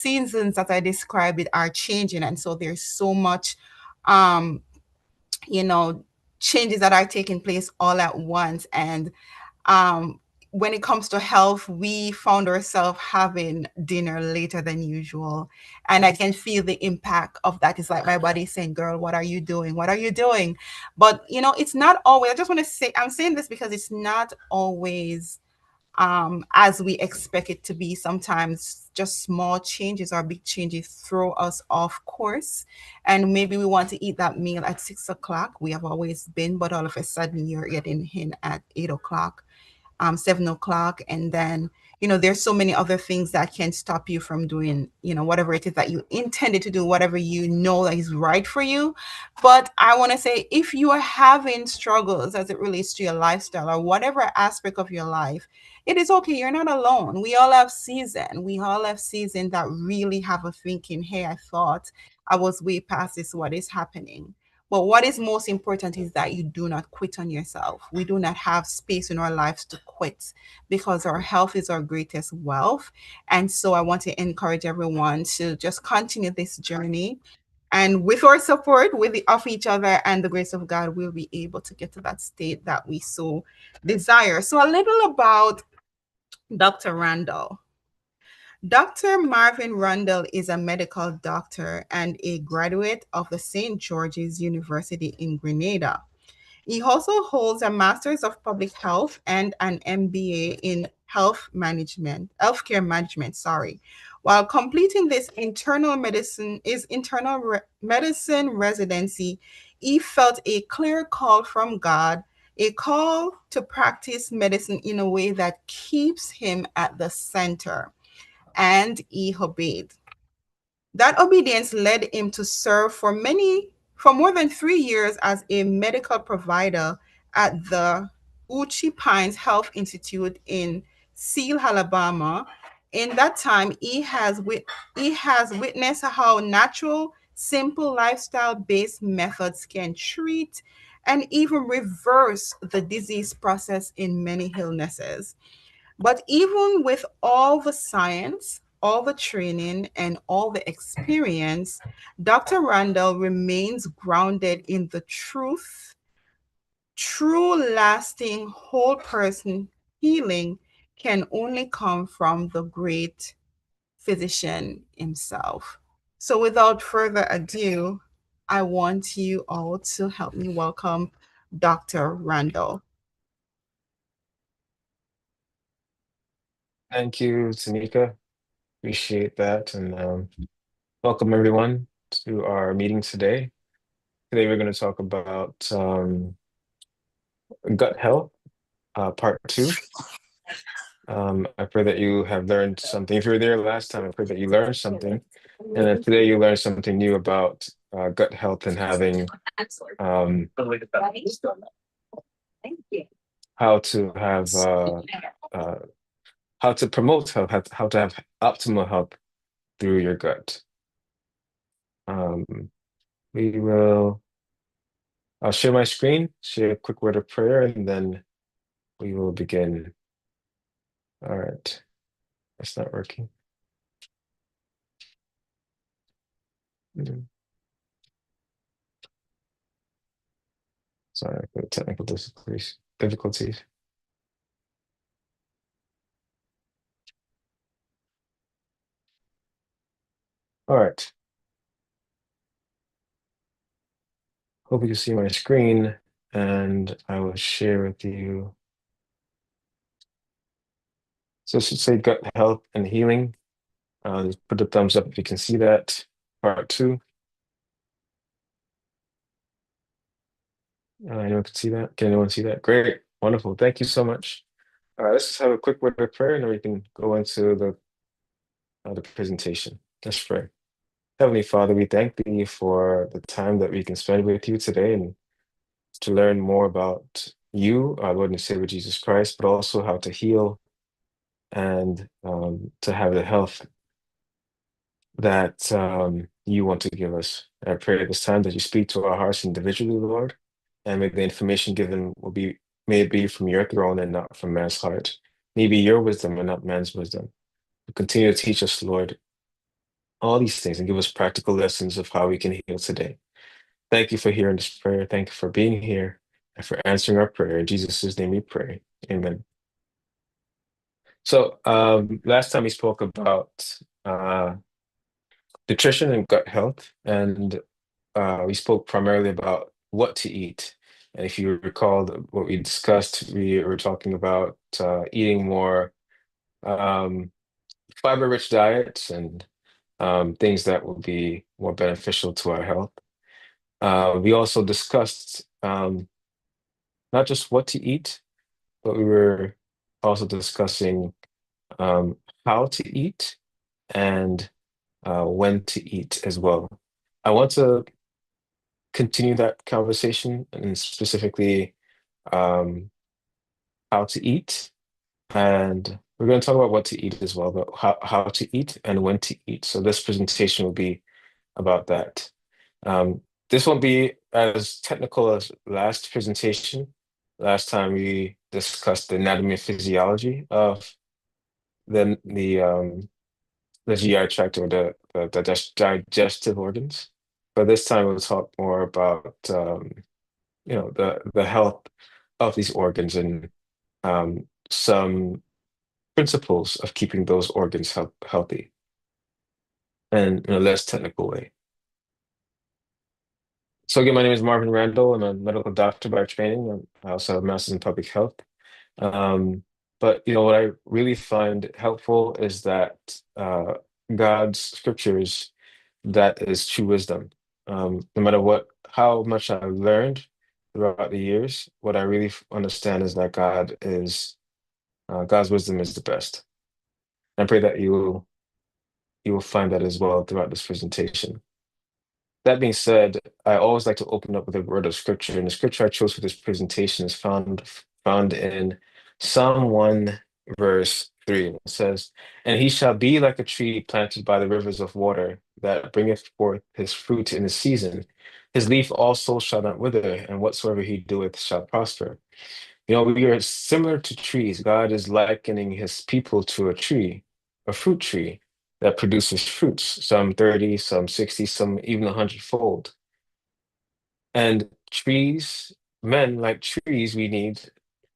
seasons that I described it are changing, and so there's so much, um, you know, changes that are taking place all at once. And um, when it comes to health, we found ourselves having dinner later than usual. And I can feel the impact of that. It's like my body saying, girl, what are you doing? What are you doing? But, it's not always, I just want to say, I'm saying this because it's not always as we expect it to be. Sometimes just small changes or big changes throw us off course. And maybe we want to eat that meal at 6 o'clock. We have always been, but all of a sudden you're getting in at 8 o'clock, 7 o'clock. And then, there's so many other things that can stop you from doing, whatever it is that you intended to do, whatever you know that is right for you. But I want to say, if you are having struggles as it relates to your lifestyle or whatever aspect of your life, it is okay. You're not alone. We all have season. We all have season that really have a thinking, hey, I thought I was way past this. What is happening? But what is most important is that you do not quit on yourself. We do not have space in our lives to quit because our health is our greatest wealth. And so I want to encourage everyone to just continue this journey. And with our support, of each other and the grace of God, we'll be able to get to that state that we so desire. So a little about Dr. Randall. Dr. Marvin Randall is a medical doctor and a graduate of the St. George's University in Grenada. He also holds a Master's of Public Health and an MBA in healthcare management, sorry. While completing medicine residency, he felt a clear call from God, a call to practice medicine in a way that keeps him at the center, and he obeyed. That obedience led him to serve for more than 3 years as a medical provider at the Uchi Pines Health Institute in Seal, Alabama. In that time, he has witnessed how natural, simple lifestyle-based methods can treat and even reverse the disease process in many illnesses. But even with all the science, all the training, and all the experience, Dr. Randall remains grounded in the truth. True, lasting, whole person healing can only come from the great physician himself. So, without further ado, I want you all to help me welcome Dr. Randall. Thank you, Tanika. Appreciate that. And welcome everyone to our meeting today. Today we're going to talk about gut health, part two. I pray that you have learned something. If you were there last time, I pray that you learned something. And then today you learned something new about gut health and having how to have uh, how to promote health, how to have optimal health through your gut. Um, we will. I'll share my screen, share a quick word of prayer, and then we will begin. All right, that's not working. Mm, Sorry for the technical difficulties. All right, hope you can see my screen, and I will share with you. So it should say gut health and healing. Just put the thumbs up if you can see that. Part two. Anyone can see that? Can anyone see that? Great, wonderful. Thank you so much. All right, let's just have a quick word of prayer, and then we can go into the presentation. Let's pray. Heavenly Father, we thank thee for the time that we can spend with you today and to learn more about you, our Lord and Savior Jesus Christ, but also how to heal and to have the health that you want to give us. I pray at this time that you speak to our hearts individually, Lord, and may the information given may it be from your throne and not from man's heart. May it be your wisdom and not man's wisdom. Continue to teach us, Lord, all these things, and give us practical lessons of how we can heal today. Thank you for hearing this prayer. Thank you for being here and for answering our prayer. In Jesus' name we pray. Amen. So, last time we spoke about uh, nutrition and gut health, and we spoke primarily about what to eat. And if you recall what we discussed, we were talking about eating more um, fiber-rich diets and things that will be more beneficial to our health. We also discussed not just what to eat, but we were also discussing um, how to eat and when to eat as well. I want to continue that conversation and specifically um, how to eat. And we're going to talk about what to eat as well, but how to eat and when to eat. So this presentation will be about that. This won't be as technical as last presentation. Last time we discussed the anatomy and physiology of the GI tract or the digestive organs. But this time we'll talk more about the health of these organs and some principles of keeping those organs healthy and in a less technical way. So again, my name is Marvin Randall. I'm a medical doctor by training. I also have a master's in public health. Um, but what I really find helpful is that God's scriptures, that is true wisdom. No matter how much I've learned throughout the years, what I really understand is that God's wisdom is the best. I pray that you will find that as well throughout this presentation. That being said, I always like to open up with a word of scripture, and the scripture I chose for this presentation is found in Psalm 1, verse 3. It says, "And he shall be like a tree planted by the rivers of water, that bringeth forth his fruit in his season. His leaf also shall not wither, and whatsoever he doeth shall prosper." We are similar to trees. God is likening his people to a tree, a fruit tree that produces fruits, some 30, some 60, some even 100-fold. And trees, men like trees, we need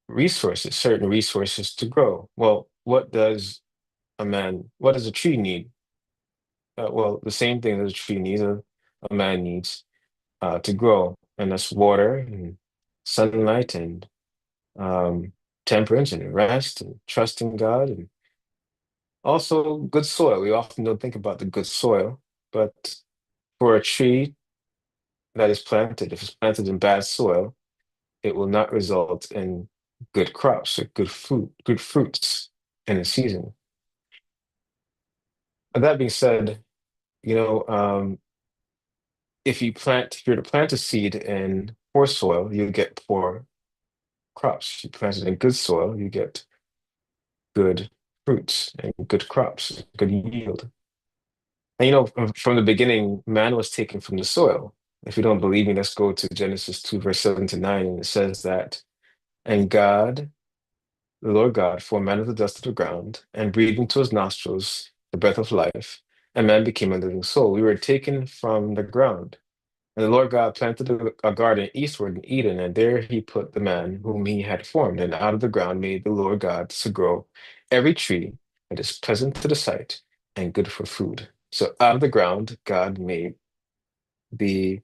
resources, certain resources to grow. Well, what does a tree need? Well, the same thing that a tree needs, a man needs to grow, and that's water and sunlight and um, temperance and rest and trust in God, and also good soil. We often don't think about the good soil, but for a tree that is planted, if it's planted in bad soil, it will not result in good crops or good fruits in a season. And that being said, you know, um, if you're to plant a seed in poor soil, you get poor crops. You plant it in good soil, you get good fruits and good crops, good yield. And from the beginning, man was taken from the soil. If you don't believe me, let's go to Genesis 2, verse 7 to 9. And it says that, "And God, the Lord God, formed man of the dust of the ground, and breathed into his nostrils the breath of life, and man became a living soul." We were taken from the ground. And the Lord God planted a garden eastward in Eden, and there he put the man whom he had formed. And out of the ground made the Lord God to grow every tree that is pleasant to the sight and good for food. So out of the ground, God made the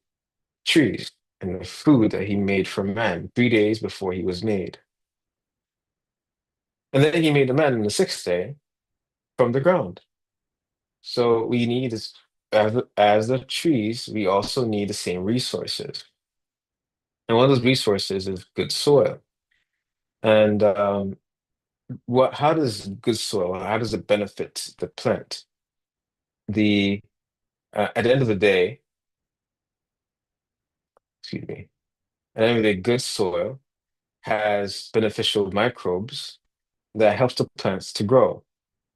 trees and the food that he made for man 3 days before he was made. And then he made the man on the sixth day from the ground. So we need, as the trees, we also need the same resources. And one of those resources is good soil. And how does good soil, how does it benefit the plant? The At the end of the day, excuse me, at the end of the day, good soil has beneficial microbes that helps the plants to grow.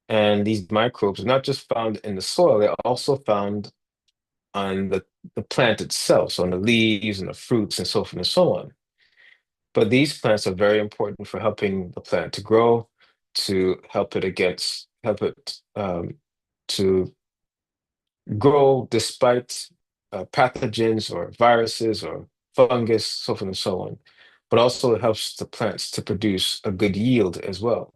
And these microbes are not just found in the soil, they're also found on the plant itself, so on the leaves and the fruits and so forth and so on. But these plants are very important for helping the plant to grow, to help it to grow despite pathogens or viruses or fungus, so forth and so on. But also it helps the plants to produce a good yield as well.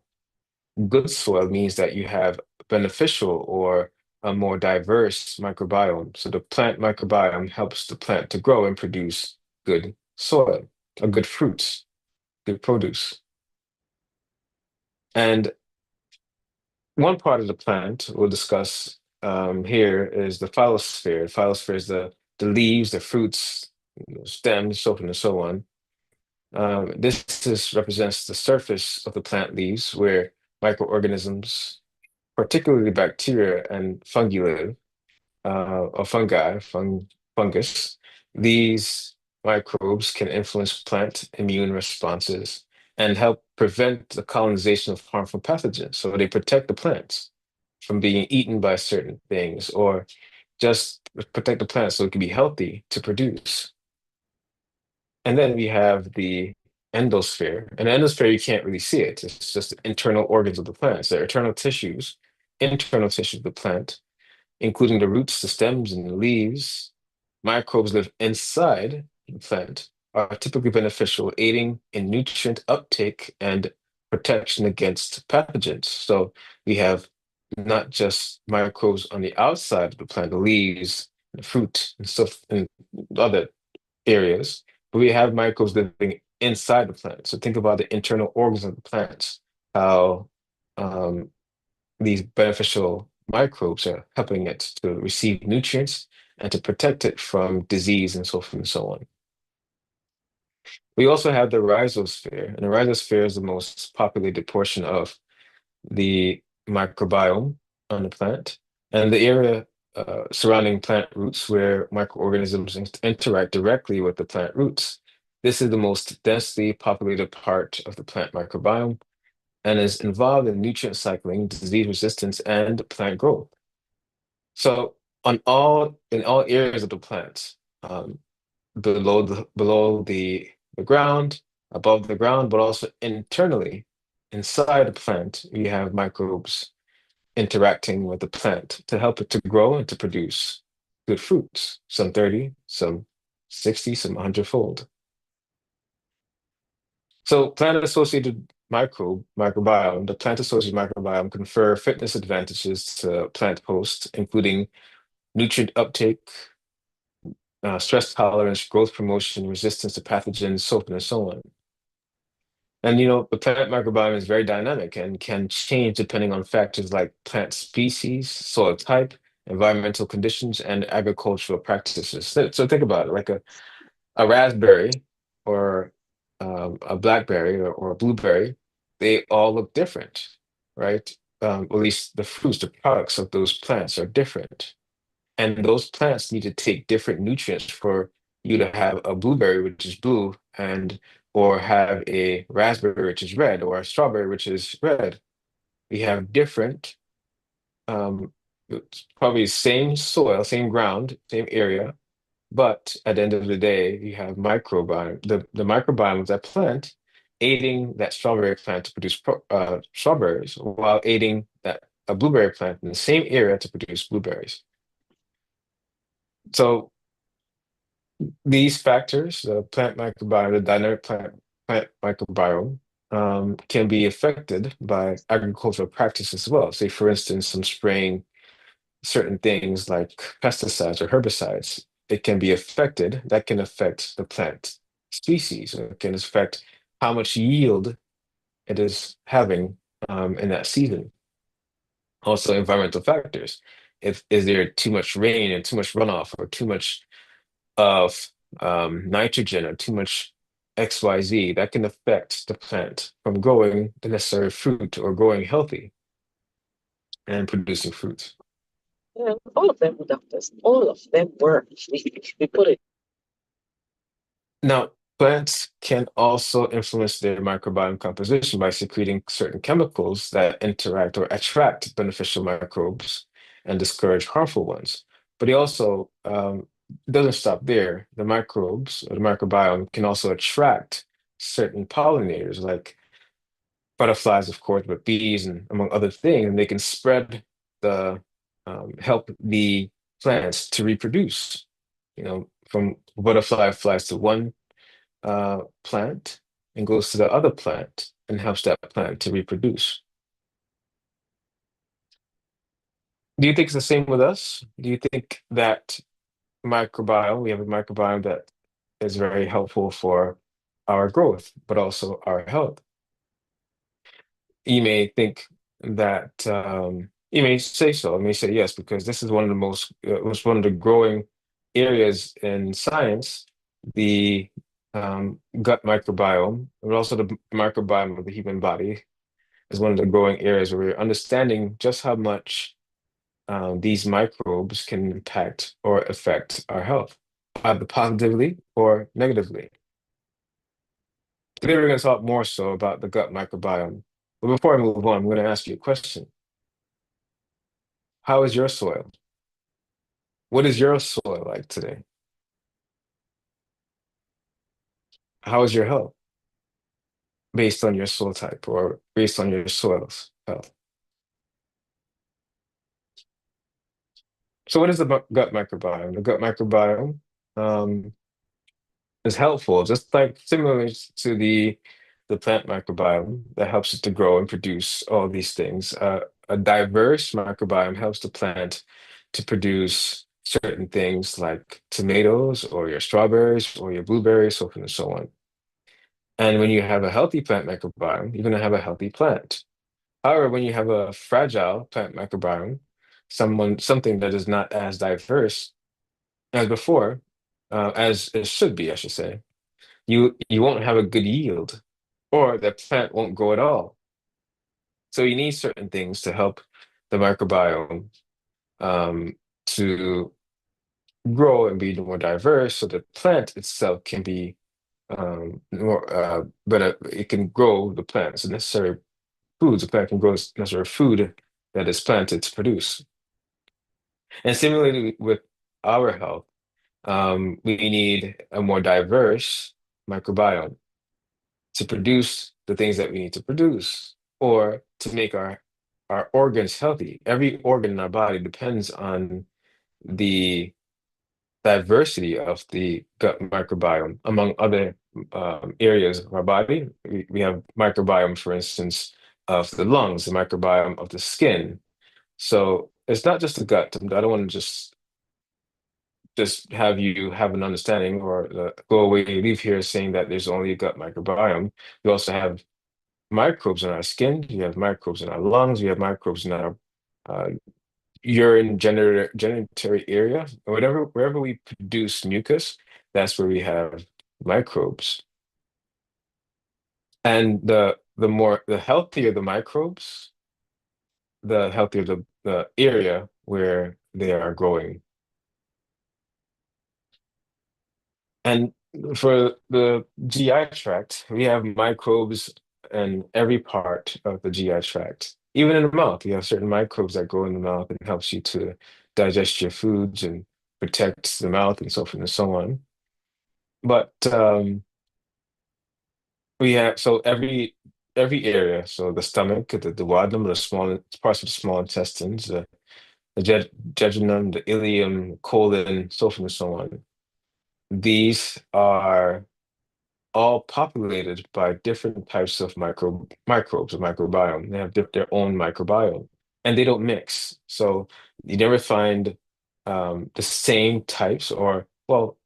Good soil means that you have beneficial or a more diverse microbiome. So the plant microbiome helps the plant to grow and produce good soil, or good fruits, good produce. And one part of the plant we'll discuss here is the phyllosphere. The phyllosphere is the leaves, the fruits, stems, so on and so on. Represents the surface of the plant leaves where microorganisms, particularly bacteria and fungi live, or fungus. These microbes can influence plant immune responses and help prevent the colonization of harmful pathogens. So they protect the plants from being eaten by certain things or just protect the plant so it can be healthy to produce. And then we have the endosphere. And the endosphere, you can't really see it. It's just the internal organs of the plants. They're internal tissues of the plant, including the roots, the stems, and the leaves. Microbes live inside the plant, are typically beneficial, aiding in nutrient uptake and protection against pathogens. So we have not just microbes on the outside of the plant, the leaves, the fruit, and stuff, and other areas, but we have microbes living inside the plant. So think about the internal organs of the plants, how um, these beneficial microbes are helping it to receive nutrients and to protect it from disease and so forth and so on. We also have the rhizosphere, and the rhizosphere is the most populated portion of the microbiome on the plant, and the area surrounding plant roots where microorganisms interact directly with the plant roots. This is the most densely populated part of the plant microbiome and is involved in nutrient cycling, disease resistance, and plant growth. So in all areas of the plant, below the ground, above the ground, but also internally inside the plant, we have microbes interacting with the plant to help it to grow and to produce good fruits, some 30, some 60, some 100-fold. So plant-associated microbiome, the plant-associated microbiome confer fitness advantages to plant hosts, including nutrient uptake, stress tolerance, growth promotion, resistance to pathogens, so on and so on. And the plant microbiome is very dynamic and can change depending on factors like plant species, soil type, environmental conditions, and agricultural practices. So think about it, like a raspberry or a blackberry or a blueberry, they all look different, right? At least the fruits, the products of those plants are different. And those plants need to take different nutrients for you to have a blueberry, which is blue, and or have a raspberry, which is red, or a strawberry, which is red. We have different, it's probably same soil, same ground, same area, but at the end of the day, you have microbiome, the microbiome of that plant aiding that strawberry plant to produce strawberries, while aiding that a blueberry plant in the same area to produce blueberries. So these factors, the plant microbiome, the dynamic plant microbiome, can be affected by agricultural practice as well. Say, for instance, some spraying certain things like pesticides or herbicides, it can be affected. That can affect the plant species. Or it can affect how much yield it is having in that season. Also, environmental factors. If is there too much rain and too much runoff or too much of nitrogen or too much XYZ, that can affect the plant from growing the necessary fruit or growing healthy and producing fruit. Yeah, all of them were doctors. All of them were. We put it. Now, plants can also influence their microbiome composition by secreting certain chemicals that interact or attract beneficial microbes and discourage harmful ones. But it also doesn't stop there. The microbes or the microbiome can also attract certain pollinators, like butterflies, of course, but bees and among other things, and they can spread help the plants to reproduce. From butterfly flies to one plant and goes to the other plant and helps that plant to reproduce. Do you think it's the same with us? Do you think that microbiome, we have a microbiome that is very helpful for our growth, but also our health? You may think that you may say so. You may say yes, because this is one of the most was one of the growing areas in science, the gut microbiome, but also the microbiome of the human body is one of the growing areas where we're understanding just how much these microbes can impact or affect our health, either positively or negatively. Today, we're going to talk more so about the gut microbiome. But before I move on, I'm going to ask you a question. How is your soil? What is your soil like today? How is your health based on your soil type or based on your soil's health? So, what is the gut microbiome? The gut microbiome um, is helpful, just like similarly to the plant microbiome that helps it to grow and produce all these things. A diverse microbiome helps the plant to produce certain things like tomatoes or your strawberries or your blueberries, so forth and so on. And when you have a healthy plant microbiome, you're going to have a healthy plant. However, when you have a fragile plant microbiome, something that is not as diverse as before, as it should be, I should say, you won't have a good yield, or the plant won't grow at all. So you need certain things to help the microbiome um, to grow and be more diverse, so the plant itself can be more better. It can grow the plants, the necessary foods. The plant can grow the necessary food that is planted to produce. And similarly with our health, we need a more diverse microbiome to produce the things that we need to produce or to make our organs healthy. Every organ in our body depends on the diversity of the gut microbiome, among other areas of our body. We have microbiome, for instance, of the lungs, the microbiome of the skin. So it's not just the gut. I don't want to just have you have an understanding or go away, leave here saying that there's only a gut microbiome. We also have microbes in our skin, we have microbes in our lungs, we have microbes in our uh, urine genitoury area, or wherever we produce mucus, that's where we have microbes. And the healthier the microbes, the healthier the area where they are growing. And for the GI tract, we have microbes in every part of the GI tract. Even in the mouth, you have certain microbes that grow in the mouth and helps you to digest your foods and protects the mouth and so forth and so on. But we have so every area, so the stomach, the duodenum, the small parts of the small intestines, the jejunum, the ileum, colon, so forth and so on. These are all populated by different types of microbes or microbiome. They have their own microbiome, and they don't mix. So you never find the same types, or well,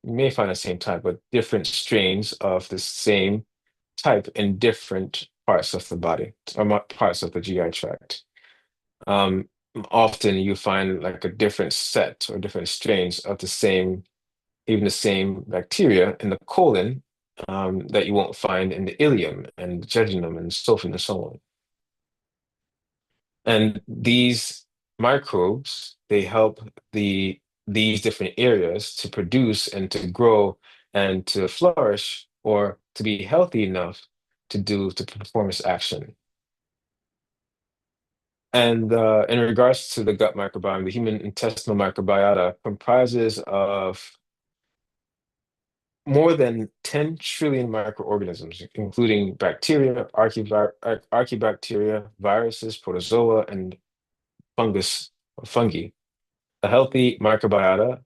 you may find the same type, but different strains of the same type in different parts of the body or parts of the GI tract. Um, Often you find like a different set or different strains of the same, even the same bacteria in the colon that you won't find in the ileum and jejunum and so forth and so on. And these microbes, they help these different areas to produce and to grow and to flourish or to be healthy enough to perform its action. And in regards to the gut microbiome, the human intestinal microbiota comprises of more than 10 trillion microorganisms, including bacteria, archaebacteria, viruses, protozoa, and fungi. A healthy microbiota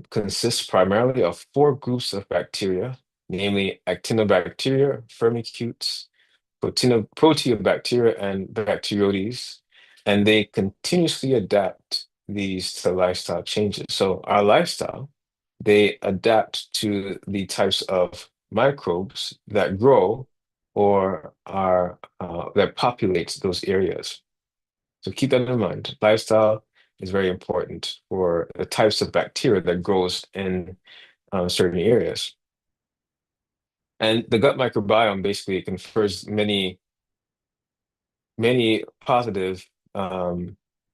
consists primarily of four groups of bacteria, namely actinobacteria, firmicutes, proteobacteria, and bacteroides, and they continuously adapt these to lifestyle changes. So our lifestyle, they adapt to the types of microbes that grow or are that populate those areas. So keep that in mind. Lifestyle is very important for the types of bacteria that grows in certain areas. And the gut microbiome basically confers many positive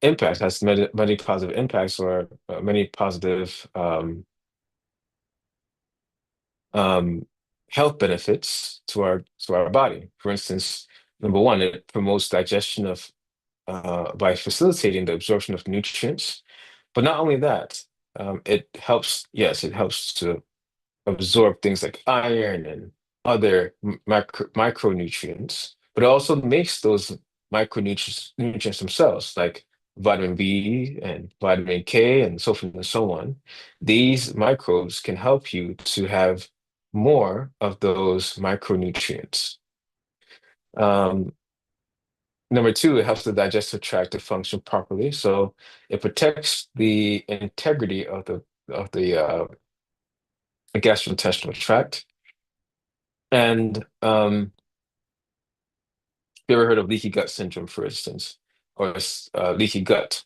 impacts, has many positive impacts or many positive um, health benefits to our body. For instance, number one, it promotes digestion of by facilitating the absorption of nutrients. But not only that, it helps. Yes, it helps to absorb things like iron and other micronutrients, but it also makes those nutrients themselves, like vitamin B and vitamin K and so forth and so on. These microbes can help you to have more of those micronutrients. Um, Number two, it helps the digestive tract to function properly. So it protects the integrity of the gastrointestinal tract. And you ever heard of leaky gut syndrome, for instance, or leaky gut?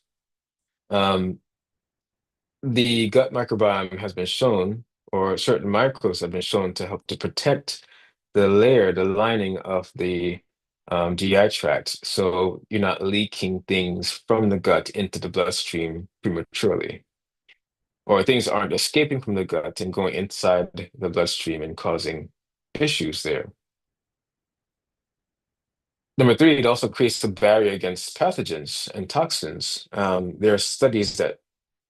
Um, the gut microbiome has been shown, or certain microbes have been shown to help to protect the layer, the lining of the GI tract, so you're not leaking things from the gut into the bloodstream prematurely, or things aren't escaping from the gut and going inside the bloodstream and causing issues there. Number three, it also creates a barrier against pathogens and toxins. There are studies that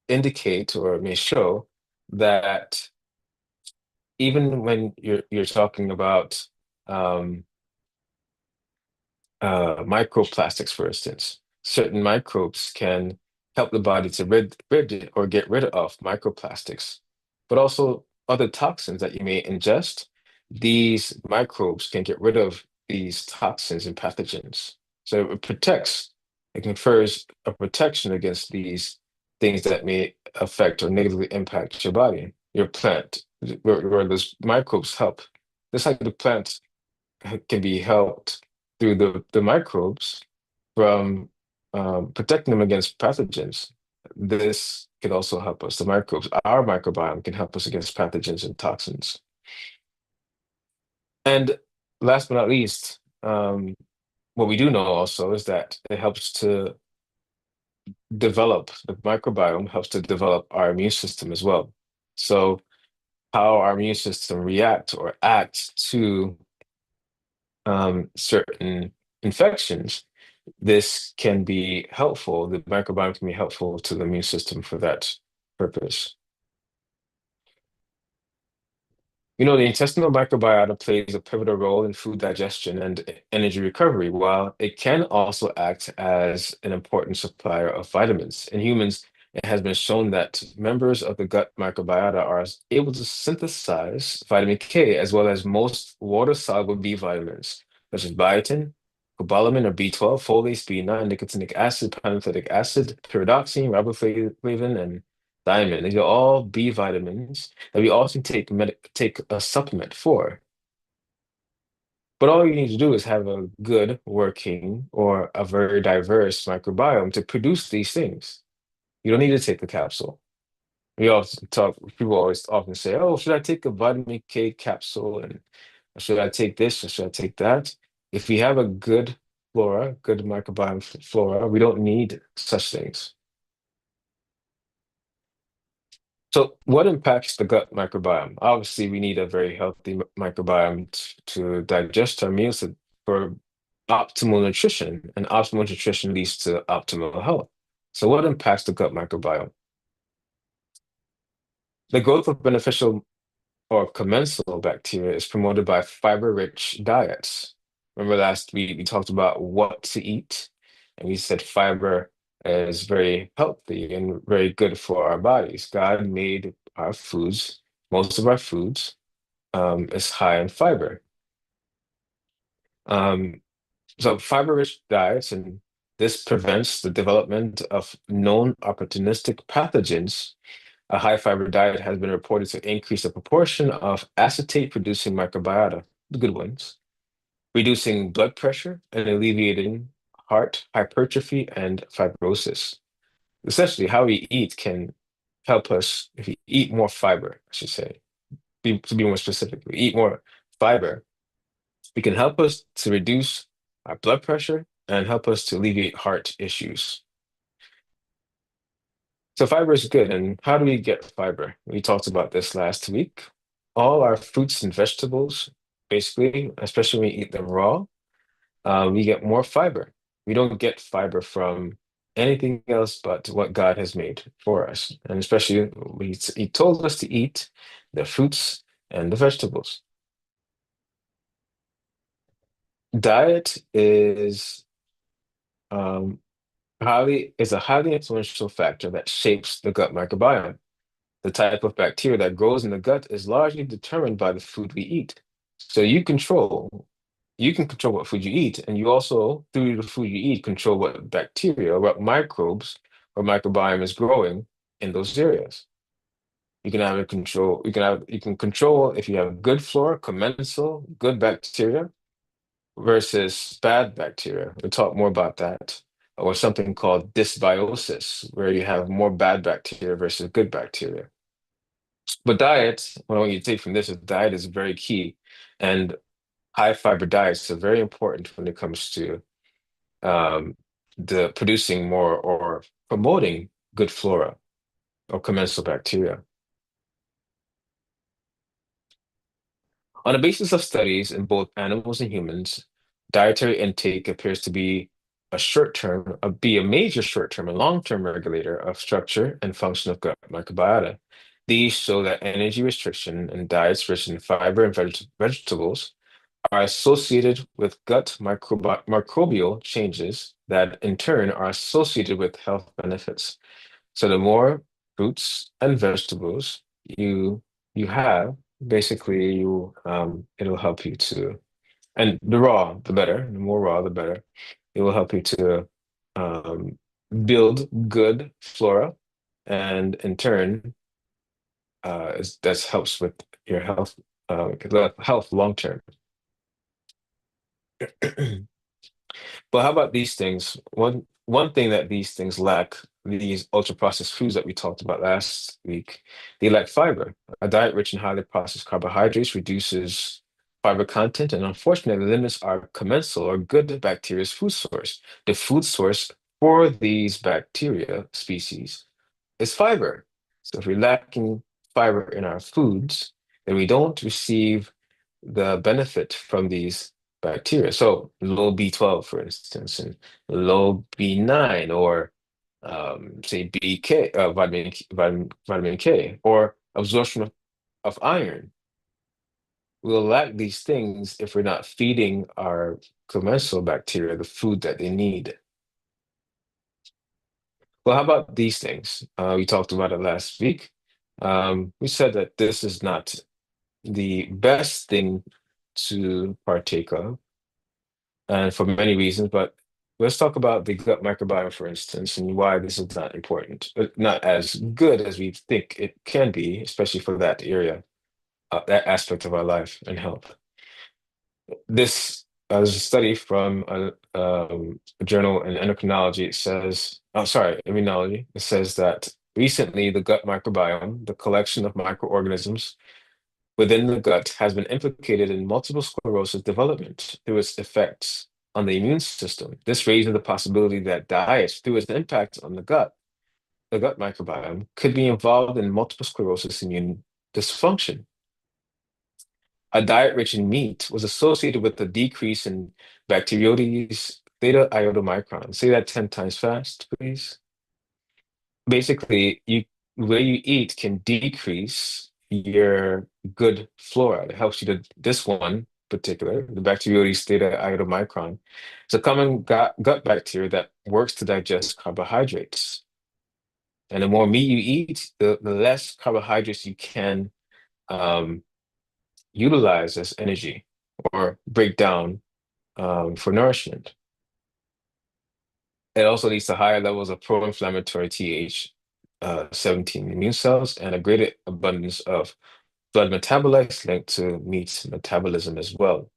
indicate or may show that even when you're talking about um, microplastics, for instance, certain microbes can help the body to rid or get rid of microplastics, but also other toxins that you may ingest. These microbes can get rid of these toxins and pathogens. So it protects, it confers a protection against these things that may affect or negatively impact your body, your plant, where those microbes help. Just like the plant can be helped through the microbes from protecting them against pathogens. This can also help us. The microbes, our microbiome can help us against pathogens and toxins. And last but not least, what we do know also is that it helps to develop, the microbiome helps to develop our immune system as well. So how our immune system react or act to certain infections, this can be helpful. The microbiome can be helpful to the immune system for that purpose. You know, the intestinal microbiota plays a pivotal role in food digestion and energy recovery, while it can also act as an important supplier of vitamins. In humans, it has been shown that members of the gut microbiota are able to synthesize vitamin K as well as most water-soluble B vitamins, such as biotin, cobalamin or B12, folate, B9, nicotinic acid, pantothenic acid, pyridoxine, riboflavin, and thiamine. These are all B vitamins that we often take a supplement for. But all you need to do is have a good working or a very diverse microbiome to produce these things. You don't need to take the capsule. We often talk, people always often say, oh, should I take a vitamin K capsule? And should I take this or should I take that? If we have a good flora, good microbiome flora, we don't need such things. So, what impacts the gut microbiome? Obviously, we need a very healthy microbiome to digest our meals for optimal nutrition, and optimal nutrition leads to optimal health. So, what impacts the gut microbiome? The growth of beneficial or commensal bacteria is promoted by fiber-rich diets. Remember last week we talked about what to eat, and we said fiber is very healthy and very good for our bodies. God made our foods, most of our foods, is high in fiber. Um, so fiber-rich diets, and this prevents the development of known opportunistic pathogens. A high fiber diet has been reported to increase the proportion of acetate-producing microbiota, the good ones, reducing blood pressure and alleviating heart hypertrophy and fibrosis. Essentially, how we eat can help us, if we eat more fiber, I should say, to be more specific, we eat more fiber, it can help us to reduce our blood pressure and help us to alleviate heart issues. So fiber is good. And how do we get fiber? We talked about this last week. All our fruits and vegetables, basically, especially when we eat them raw, we get more fiber. We don't get fiber from anything else but what God has made for us. And especially, He told us to eat the fruits and the vegetables. Diet um, is a highly influential factor that shapes the gut microbiome. The type of bacteria that grows in the gut is largely determined by the food we eat. So you can control what food you eat, and you also, through the food you eat, control what bacteria or what microbes or microbiome is growing in those areas. You can control if you have good flora, commensal, good bacteria versus bad bacteria. We'll talk more about that. Or something called dysbiosis, where you have more bad bacteria versus good bacteria. But diet, what I want you to take from this is diet is very key. And high fiber diets are very important when it comes to um, the producing more or promoting good flora or commensal bacteria. On the basis of studies in both animals and humans, dietary intake appears to be a major short-term and long-term regulator of structure and function of gut microbiota. These show that energy restriction and diets rich in fiber and vegetables are associated with gut microbial changes that in turn are associated with health benefits. So the more fruits and vegetables you have, basically it'll help you to, and the raw, the better, the more raw, the better. It will help you to um, build good flora, and in turn, that helps with your health long term. But how about these things? One thing that these things lack, these ultra processed foods that we talked about last week, they lack fiber. A diet rich in highly processed carbohydrates reduces fiber content and unfortunately limits our commensal or good bacteria's food source. The food source for these bacteria species is fiber. So if we're lacking fiber in our foods, then we don't receive the benefit from these bacteria. So low B12, for instance, and low B9, or say BK, vitamin K, or absorption of iron. We'll lack these things if we're not feeding our commensal bacteria the food that they need. Well, how about these things? We talked about it last week. We said that this is not the best thing to partake of, and for many reasons, but let's talk about the gut microbiome, for instance, and why this is not important, not as good as we think it can be, especially for that area, that aspect of our life and health. This is a study from a journal in endocrinology. It says, oh, sorry, immunology. It says that recently the gut microbiome, the collection of microorganisms within the gut, has been implicated in multiple sclerosis development through its effects on the immune system. This raises the possibility that diets, through its impact on the gut microbiome, could be involved in multiple sclerosis immune dysfunction. A diet rich in meat was associated with a decrease in Bacteroides theta iodomicron. Say that 10 times fast, please. Basically, where you eat can decrease your good flora. It helps you to, this one particular, the Bacteroides theta iodomicron, is a common gut bacteria that works to digest carbohydrates. And the more meat you eat, the less carbohydrates you can um, utilize as energy or break down for nourishment. It also leads to higher levels of pro-inflammatory Th17 immune cells and a greater abundance of blood metabolites linked to meat metabolism as well.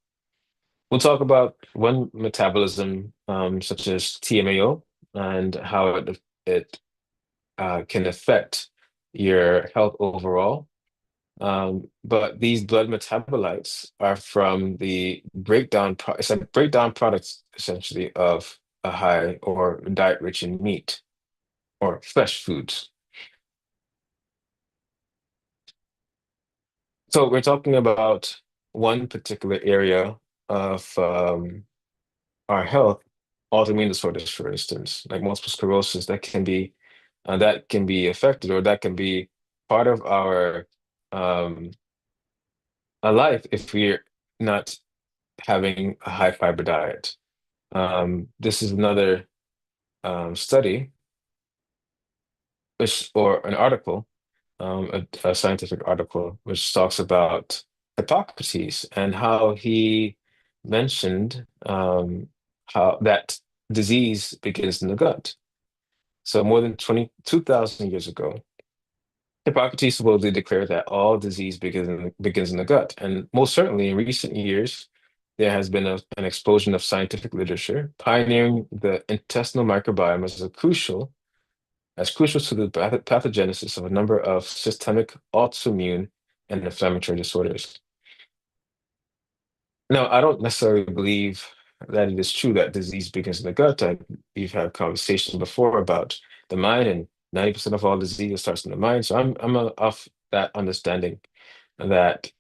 We'll talk about one metabolism, such as TMAO, and how it can affect your health overall. But these blood metabolites are from the it's a breakdown product essentially of a high or diet rich in meat or fresh foods. So we're talking about one particular area of our health, autoimmune disorders, for instance, like multiple sclerosis, that can be affected, or that can be part of um, our life if we're not having a high fiber diet. This is another study, or an article, a scientific article, which talks about Hippocrates and how he mentioned how that disease begins in the gut. So more than 22,000 years ago, Hippocrates supposedly declared that all disease begins in the gut. And most certainly in recent years, there has been an explosion of scientific literature pioneering the intestinal microbiome as crucial to the pathogenesis of a number of systemic, autoimmune, and inflammatory disorders. Now, I don't necessarily believe that it is true that disease begins in the gut. We've had conversations before about the mind, and 90% of all disease starts in the mind. So of that understanding that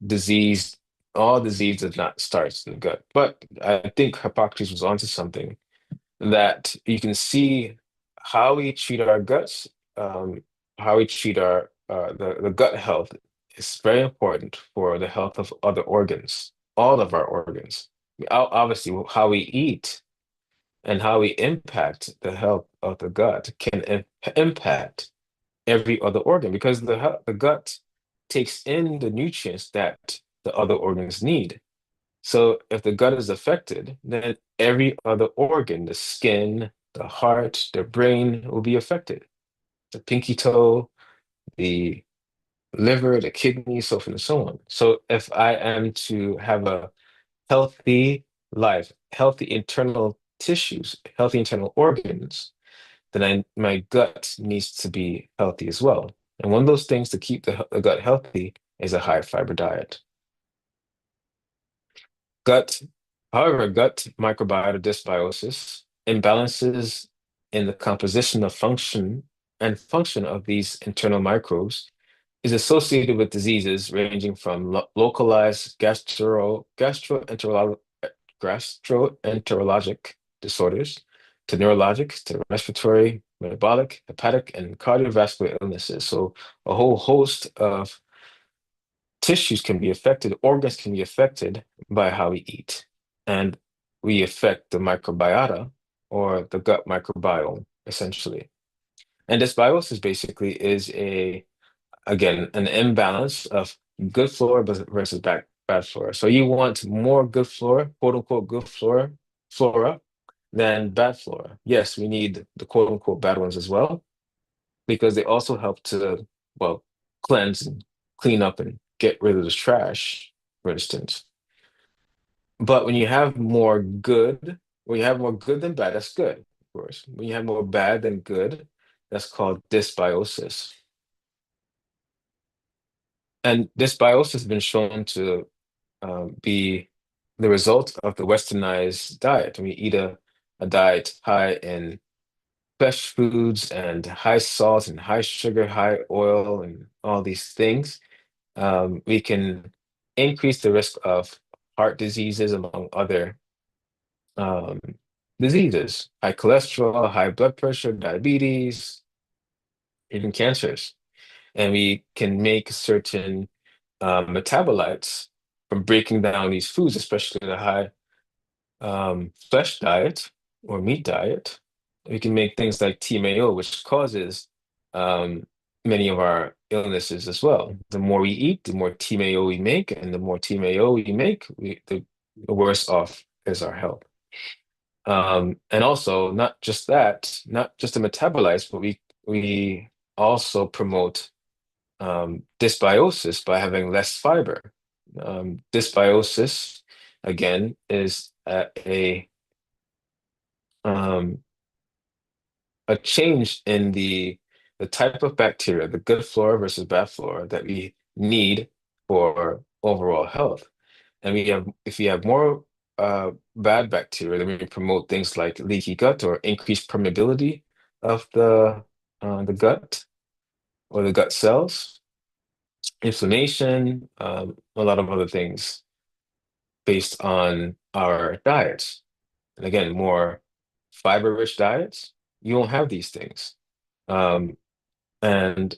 disease, all disease does not start in the gut. But I think Hippocrates was onto something, that you can see how we treat our guts, um, how we treat the gut health is very important for the health of other organs, all of our organs. Obviously, how we eat and how we impact the health of the gut can impact every other organ, because the gut takes in the nutrients that the other organs need. So if the gut is affected, then every other organ, the skin, the heart, the brain will be affected. The pinky toe, the liver, the kidney, so forth and so on. So if I am to have a healthy life, healthy internal tissues, healthy internal organs, then my gut needs to be healthy as well. And one of those things to keep the gut healthy is a high fiber diet. Gut, however, gut microbiota dysbiosis, imbalances in the composition of function of these internal microbes, is associated with diseases ranging from localized gastroenterologic disorders to neurologic, to respiratory, metabolic, hepatic, and cardiovascular illnesses. So a whole host of tissues can be affected, organs can be affected by how we eat. And we affect the microbiota, or the gut microbiome, essentially. And dysbiosis basically is again, an imbalance of good flora versus bad flora. So you want more good flora, quote unquote, good flora than bad flora. Yes, we need the quote unquote bad ones as well, because they also help to, well, cleanse and clean up and get rid of the trash, for instance. But when you have more good than bad, that's good, of course. When you have more bad than good, that's called dysbiosis. And dysbiosis has been shown to be the result of the westernized diet. When we eat a diet high in fresh foods and high salt and high sugar, high oil, and all these things, we can increase the risk of heart diseases, among other um, diseases, high cholesterol, high blood pressure, diabetes, even cancers. And we can make certain metabolites from breaking down these foods, especially the high flesh diet or meat diet, we can make things like TMAO, which causes um, many of our illnesses as well. The more we eat, the more TMAO we make, and the more TMAO we make, the worse off is our health. And also, not just that, not just the metabolites, but we also promote dysbiosis by having less fiber. Dysbiosis, again, is um, a change in the type of bacteria, the good flora versus bad flora that we need for overall health. And we have, if we have more bad bacteria, then we promote things like leaky gut or increased permeability of the gut or the gut cells, inflammation, a lot of other things based on our diets. And again, more fiber-rich diets, you won't have these things. Um, and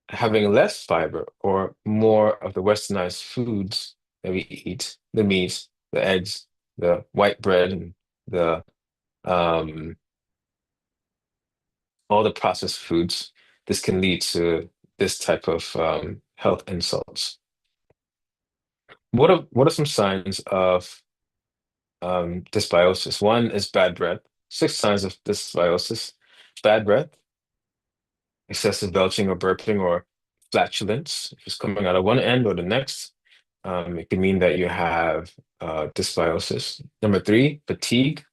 having less fiber or more of the westernized foods that we eat, the meats, the eggs, the white bread, and the um, all the processed foods, this can lead to this type of health insults. What are some signs of dysbiosis? One is bad breath. Six signs of dysbiosis: bad breath, excessive belching or burping or flatulence, if it's coming out of one end or the next. It can mean that you have dysbiosis. Number three, fatigue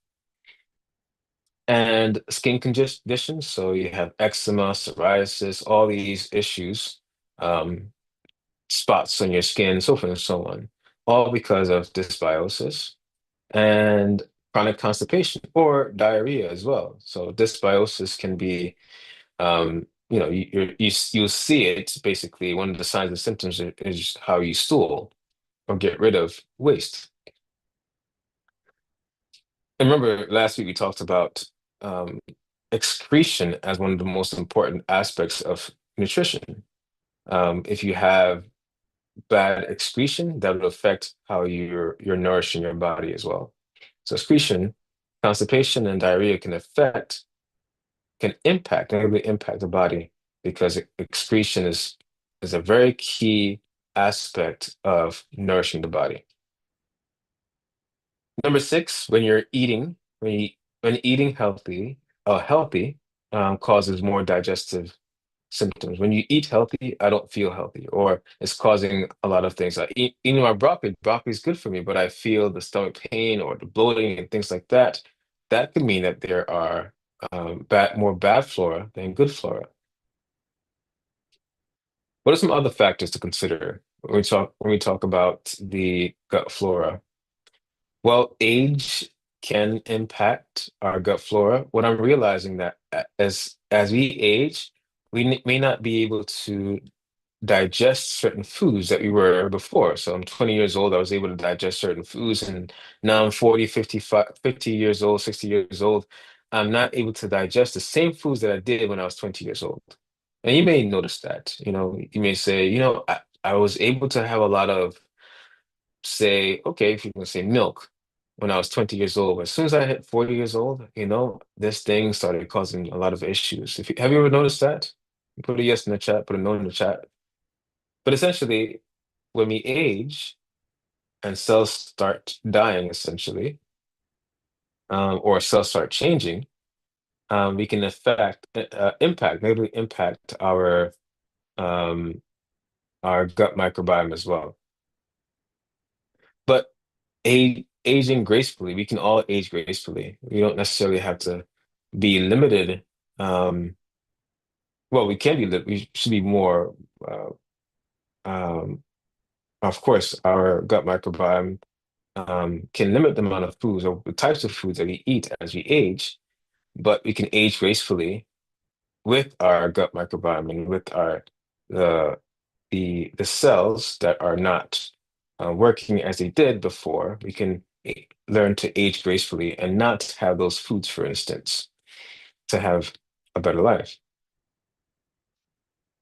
and skin conditions. So you have eczema, psoriasis, all these issues, um, spots on your skin, so forth and so on, all because of dysbiosis and chronic constipation or diarrhea as well. So dysbiosis can be you'll see it basically. One of the signs and symptoms is how you stool or get rid of waste. And remember, last week we talked about um, excretion as one of the most important aspects of nutrition. If you have bad excretion, that will affect how you're nourishing your body as well. So excretion, constipation, and diarrhea can negatively impact the body because excretion is a very key aspect of nourishing the body. Number six, when eating healthy causes more digestive symptoms. When you eat healthy, I don't feel healthy, or it's causing a lot of things. Like eating my broccoli, broccoli is good for me, but I feel the stomach pain or the bloating and things like that. That could mean that there are more bad flora than good flora. What are some other factors to consider when we talk about the gut flora? Well, age can impact our gut flora. What I'm realizing that as we age, may not be able to digest certain foods that we were before. So I'm 20 years old, I was able to digest certain foods, and now I'm 40, 55, 50 years old, 60 years old. I'm not able to digest the same foods that I did when I was 20 years old. And you may notice that, you may say, I was able to have a lot of, say, okay, if you can say milk when I was 20 years old. But as soon as I hit 40 years old, this thing started causing a lot of issues. Have you ever noticed that? Put a yes in the chat, put a no in the chat. But essentially, when we age and cells start dying, essentially, or cells start changing, we can negatively impact um, our gut microbiome as well. But aging gracefully, we can all age gracefully. We don't necessarily have to be limited. Um, well, we can be. We should be more. Uh, um, of course, our gut microbiome can limit the amount of foods or the types of foods that we eat as we age, but we can age gracefully with our gut microbiome and with our the the cells that are not working as they did before. We can learn to age gracefully and not have those foods, for instance, to have a better life.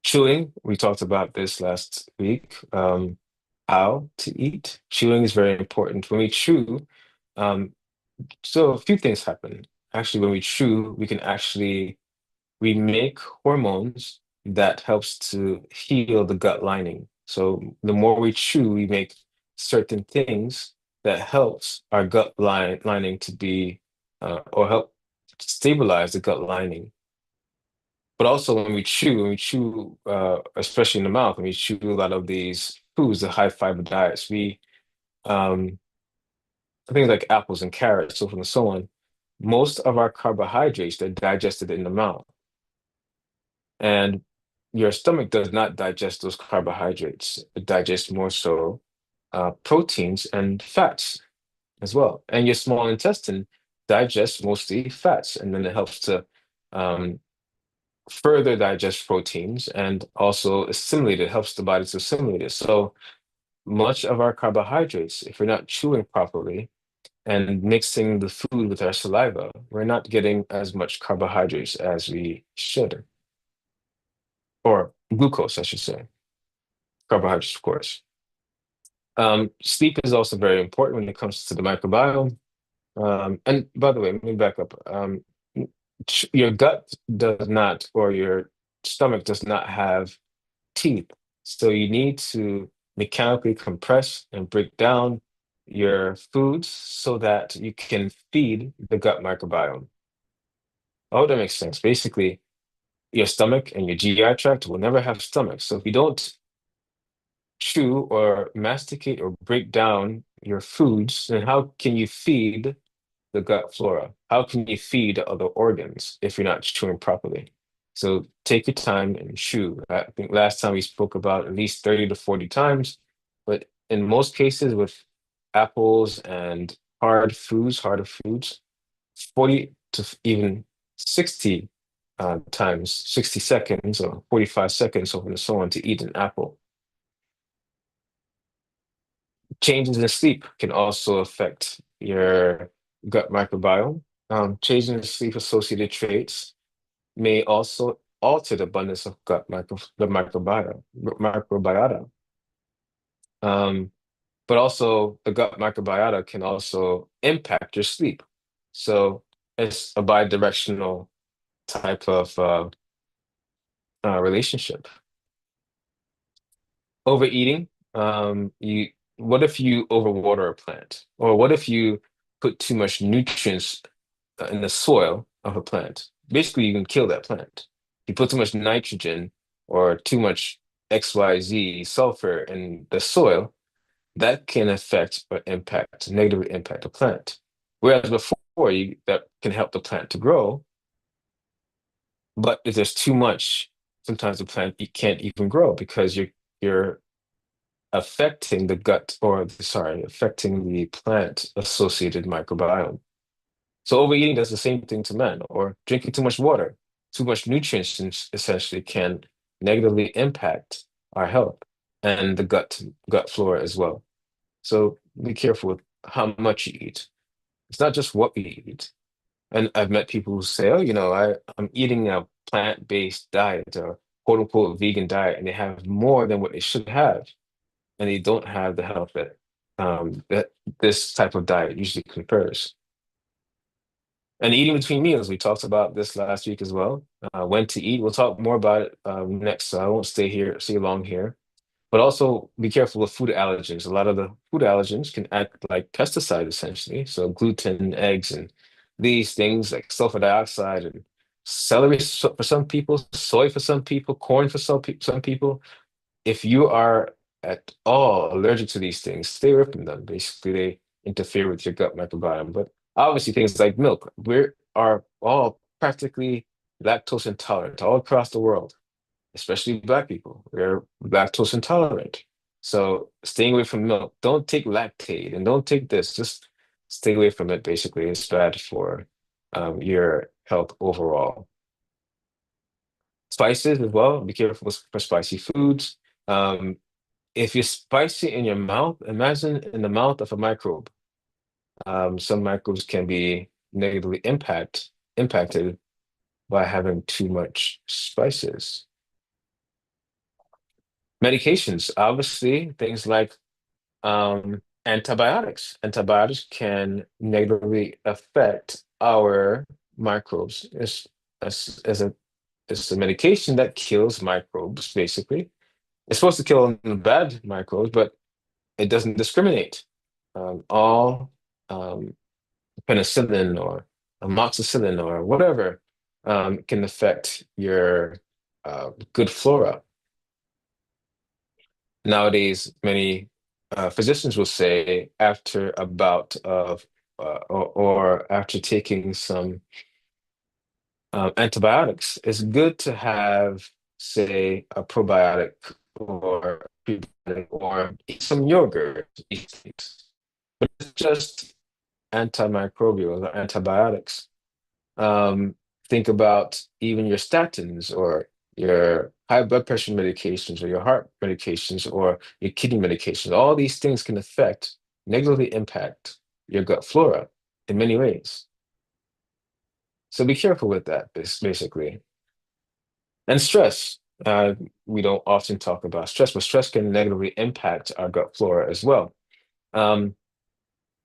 Chewing, we talked about this last week. how to eat. Chewing is very important. When we chew, um, so a few things happen. Actually, when we chew, we make hormones that helps to heal the gut lining. So the more we chew, we make certain things that helps our lining to be or help stabilize the gut lining. But also when we chew, especially in the mouth, when we chew a lot of these foods, the high fiber diets, we um, things like apples and carrots, so forth and so on. Most of our carbohydrates they're digested in the mouth, and your stomach does not digest those carbohydrates. It digests more so proteins and fats as well. And your small intestine digests mostly fats, and then it helps to um, further digest proteins and also assimilate it, helps the body to assimilate it. So much of our carbohydrates, if we're not chewing properly and mixing the food with our saliva, we're not getting as much carbohydrates as we should, or glucose, I should say, carbohydrates, of course. Sleep is also very important when it comes to the microbiome. And by the way, let me back up. Your gut does not, or your stomach does not have teeth. So you need to mechanically compress and break down your foods so that you can feed the gut microbiome. I hope that makes sense. Basically, your stomach and your GI tract will never have stomach. So if you don't chew or masticate or break down your foods, then how can you feed the gut flora? How can you feed other organs if you're not chewing properly? So take your time and chew. I think last time we spoke about at least 30 to 40 times, but in most cases with apples and harder foods, 40 to even 60 times, 60 seconds or 45 seconds, so on and so on, to eat an apple. Changes in sleep can also affect your gut microbiome. Changes in sleep-associated traits may also alter the abundance of the microbiota. Um, but also the gut microbiota can also impact your sleep. So it's a bi-directional type of relationship. Overeating, you what if you overwater a plant? Or what if you put too much nutrients in the soil of a plant? Basically, you can kill that plant. You put too much nitrogen or too much XYZ sulfur in the soil, that can affect or impact, negatively impact the plant. Whereas before, that can help the plant to grow, but if there's too much, sometimes the plant it can't even grow because you're affecting the gut or sorry, affecting the plant associated microbiome. So overeating does the same thing to men, or drinking too much water, too much nutrients essentially can negatively impact our health and the gut flora as well. So be careful with how much you eat. It's not just what we eat. And I've met people who say, "Oh, I'm eating a plant-based diet or quote unquote vegan diet," and they have more than what they should have, and they don't have the health that this type of diet usually confers. And eating between meals, we talked about this last week as well. When to eat, we'll talk more about it next, so I won't stay long here. But also be careful with food allergens. A lot of the food allergens can act like pesticides essentially. So gluten, eggs, and these things like sulfur dioxide and celery for some people, soy for some people, corn for some people. If you are at all allergic to these things, stay away from them. Basically, they interfere with your gut microbiome. But obviously, things like milk, we are all practically lactose intolerant all across the world, especially Black people. We're lactose intolerant. So staying away from milk, don't take lactate and don't take this. Just stay away from it, basically. It's bad for your health overall. Spices as well, be careful for spicy foods. Um, if you're spicy in your mouth, imagine in the mouth of a microbe. Some microbes can be negatively impacted by having too much spices. Medications, obviously, things like Antibiotics. Antibiotics can negatively affect our microbes. As a it's a medication that kills microbes, basically. It's supposed to kill the bad microbes, but it doesn't discriminate. All um, penicillin or amoxicillin or whatever can affect your good flora. Nowadays, many physicians will say after a bout of or after taking some antibiotics, it's good to have, say, a probiotic or prebiotic or eat some yogurt, eat things. But it's just antimicrobials or antibiotics. Um, think about even your statins or your high blood pressure medications or your heart medications or your kidney medications. All these things can affect, negatively impact your gut flora in many ways. So be careful with that, basically. And stress. We don't often talk about stress, but stress can negatively impact our gut flora as well. Um,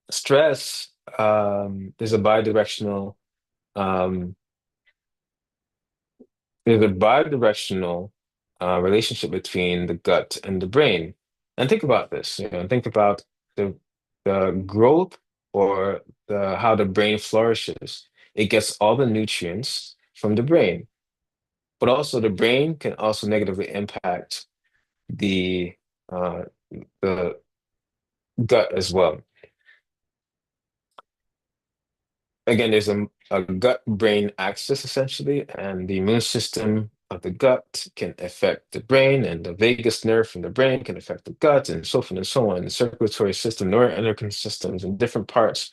stress is a bidirectional um, there's a bidirectional relationship between the gut and the brain. And think about this, think about the the growth or the how the brain flourishes. It gets all the nutrients from the brain, but also the brain can also negatively impact the uh, the gut as well. Again, there's a gut-brain axis essentially, and the immune system of the gut can affect the brain, and the vagus nerve from the brain can affect the gut, and so forth and so on. The circulatory system, neuroendocrine systems, and different parts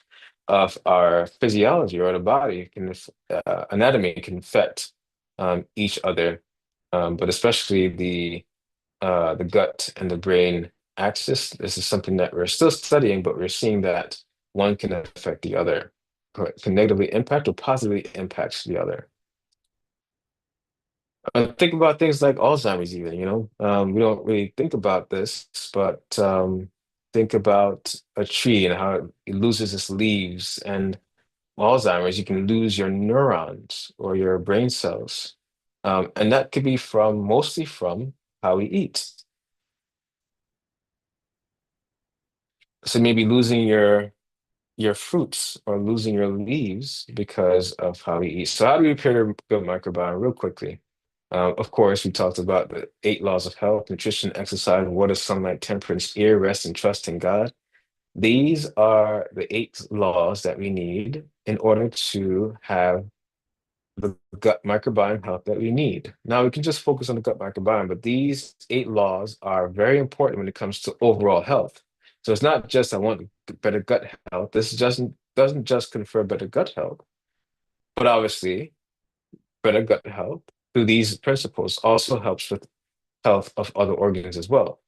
of our physiology or the body anatomy can affect each other, but especially the gut and the brain axis. This is something that we're still studying, but we're seeing that one can affect the other, can negatively impact or positively impacts the other. Think about things like Alzheimer's, even, we don't really think about this, but think about a tree and how it loses its leaves. And Alzheimer's, you can lose your neurons or your brain cells. And that could be from mostly from how we eat. So maybe losing your fruits or losing your leaves because of how we eat. So how do we repair the gut microbiome real quickly? Of course, we talked about the 8 laws of health: nutrition, exercise, water, sunlight, temperance, ear, rest, and trust in God. These are the 8 laws that we need in order to have the gut microbiome health that we need. Now, we can just focus on the gut microbiome, but these 8 laws are very important when it comes to overall health. So it's not just I want better gut health. This doesn't just confer better gut health, but obviously better gut health through these principles also helps with health of other organs as well.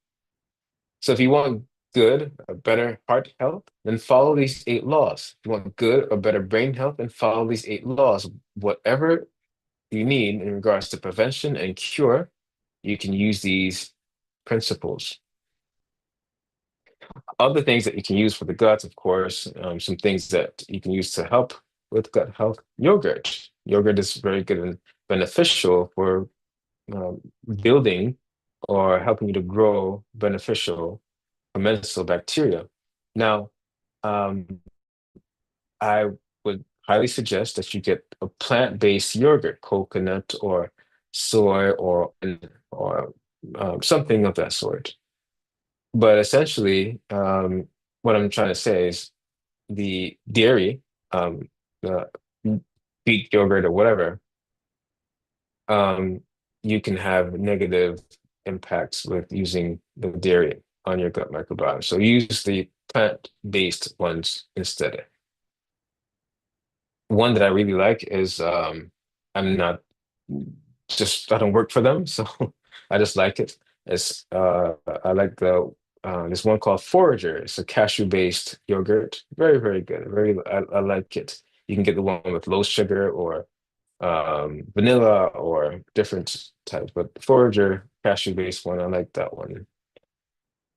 So if you want good or better heart health, then follow these 8 laws. If you want good or better brain health, then follow these 8 laws. Whatever you need in regards to prevention and cure, you can use these principles. Other things that you can use for the gut, of course, some things that you can use to help with gut health: yogurt. Yogurt is very good and beneficial for building or helping you to grow beneficial commensal bacteria. Now, um, I would highly suggest that you get a plant-based yogurt, coconut or soy or something of that sort. But essentially, what I'm trying to say is the dairy, the beet yogurt or whatever, um, you can have negative impacts with using the dairy on your gut microbiome. So use the plant-based ones instead. One that I really like is I'm not just I don't work for them, so I just like it. It's I like there's one called Forager. It's a cashew-based yogurt. Very, very good. I like it. You can get the one with low sugar or vanilla or different types, but Forager cashew-based one, I like that one.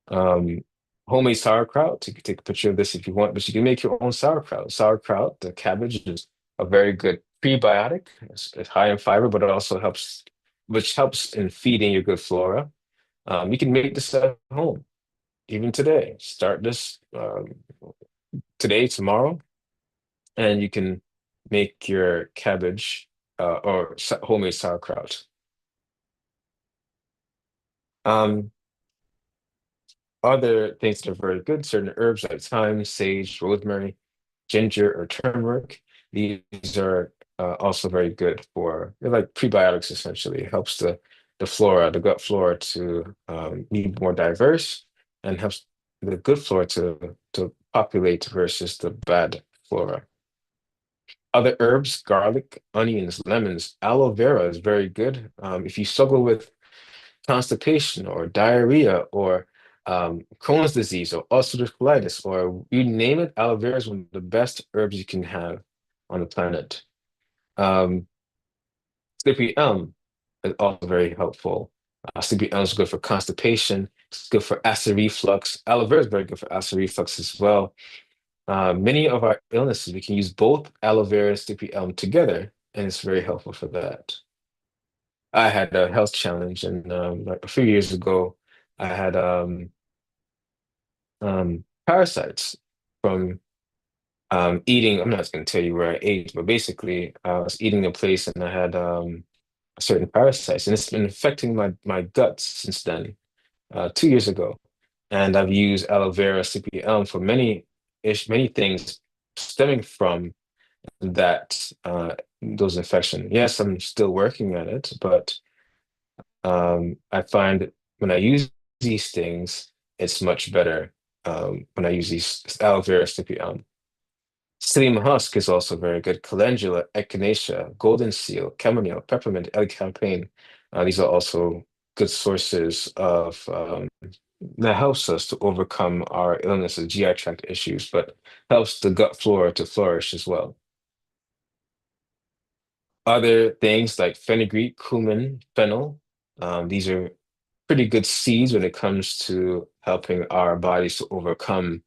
Um, Homemade sauerkraut. You can take a picture of this if you want, but you can make your own sauerkraut. Sauerkraut, the cabbage is a very good prebiotic. It's high in fiber, but it also helps, which helps in feeding your good flora. You can make this at home, even today. Start this today, tomorrow, and you can make your cabbage or homemade sauerkraut. Um, Other things that are very good, certain herbs like thyme, sage, rosemary, ginger, or turmeric. These are also very good for, they're like prebiotics essentially. It helps the flora, the gut flora to be more diverse and helps the good flora to populate versus the bad flora. Other herbs, garlic, onions, lemons, aloe vera is very good. If you struggle with constipation or diarrhea or Crohn's disease or ulcerative colitis or you name it, aloe vera is one of the best herbs you can have on the planet. Um, Sleepy elm is also very helpful. Sleepy elm is good for constipation. It's good for acid reflux. Aloe vera is very good for acid reflux as well. Many of our illnesses, we can use both aloe vera and sleepy elm together, and it's very helpful for that. I had a health challenge, and like a few years ago, I had parasites from eating. I'm not going to tell you where I ate, but basically, I was eating a place, and I had certain parasites, and it's been affecting my guts since then. 2 years ago, and I've used aloe vera, CPM for many things stemming from that those infection. Yes, I'm still working at it, but I find when I use these things, it's much better when I use these aloe vera, CPM. Psyllium husk is also very good. Calendula, echinacea, golden seal, chamomile, peppermint, L-campaign. These are also good sources of that helps us to overcome our illnesses, GI tract issues, but helps the gut flora to flourish as well. Other things like fenugreek, cumin, fennel, these are pretty good seeds when it comes to helping our bodies to overcome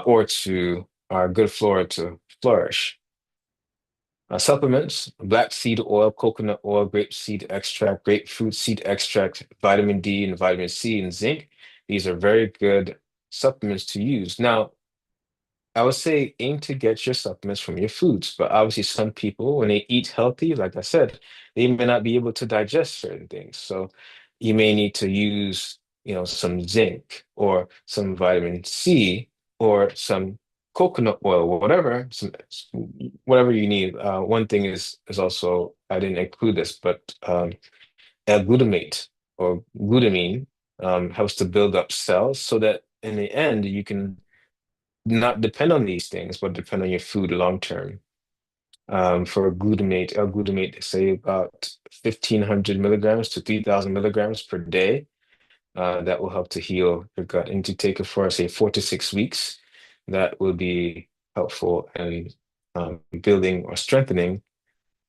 or to our good flora to flourish. Supplements, black seed oil, coconut oil, grape seed extract, grapefruit seed extract, vitamin D and vitamin C and zinc. These are very good supplements to use. Now, I would say aim to get your supplements from your foods, but obviously some people, when they eat healthy, like I said, they may not be able to digest certain things. So you may need to use, some zinc or some vitamin C or some coconut oil, whatever, whatever you need. One thing is also I didn't include this, but L-glutamate or glutamine helps to build up cells so that in the end you can not depend on these things, but depend on your food long term. For glutamate, L-glutamate, they say about 1,500 milligrams to 3,000 milligrams per day. That will help to heal your gut. And to take it for, say, 4 to 6 weeks, that will be helpful in building or strengthening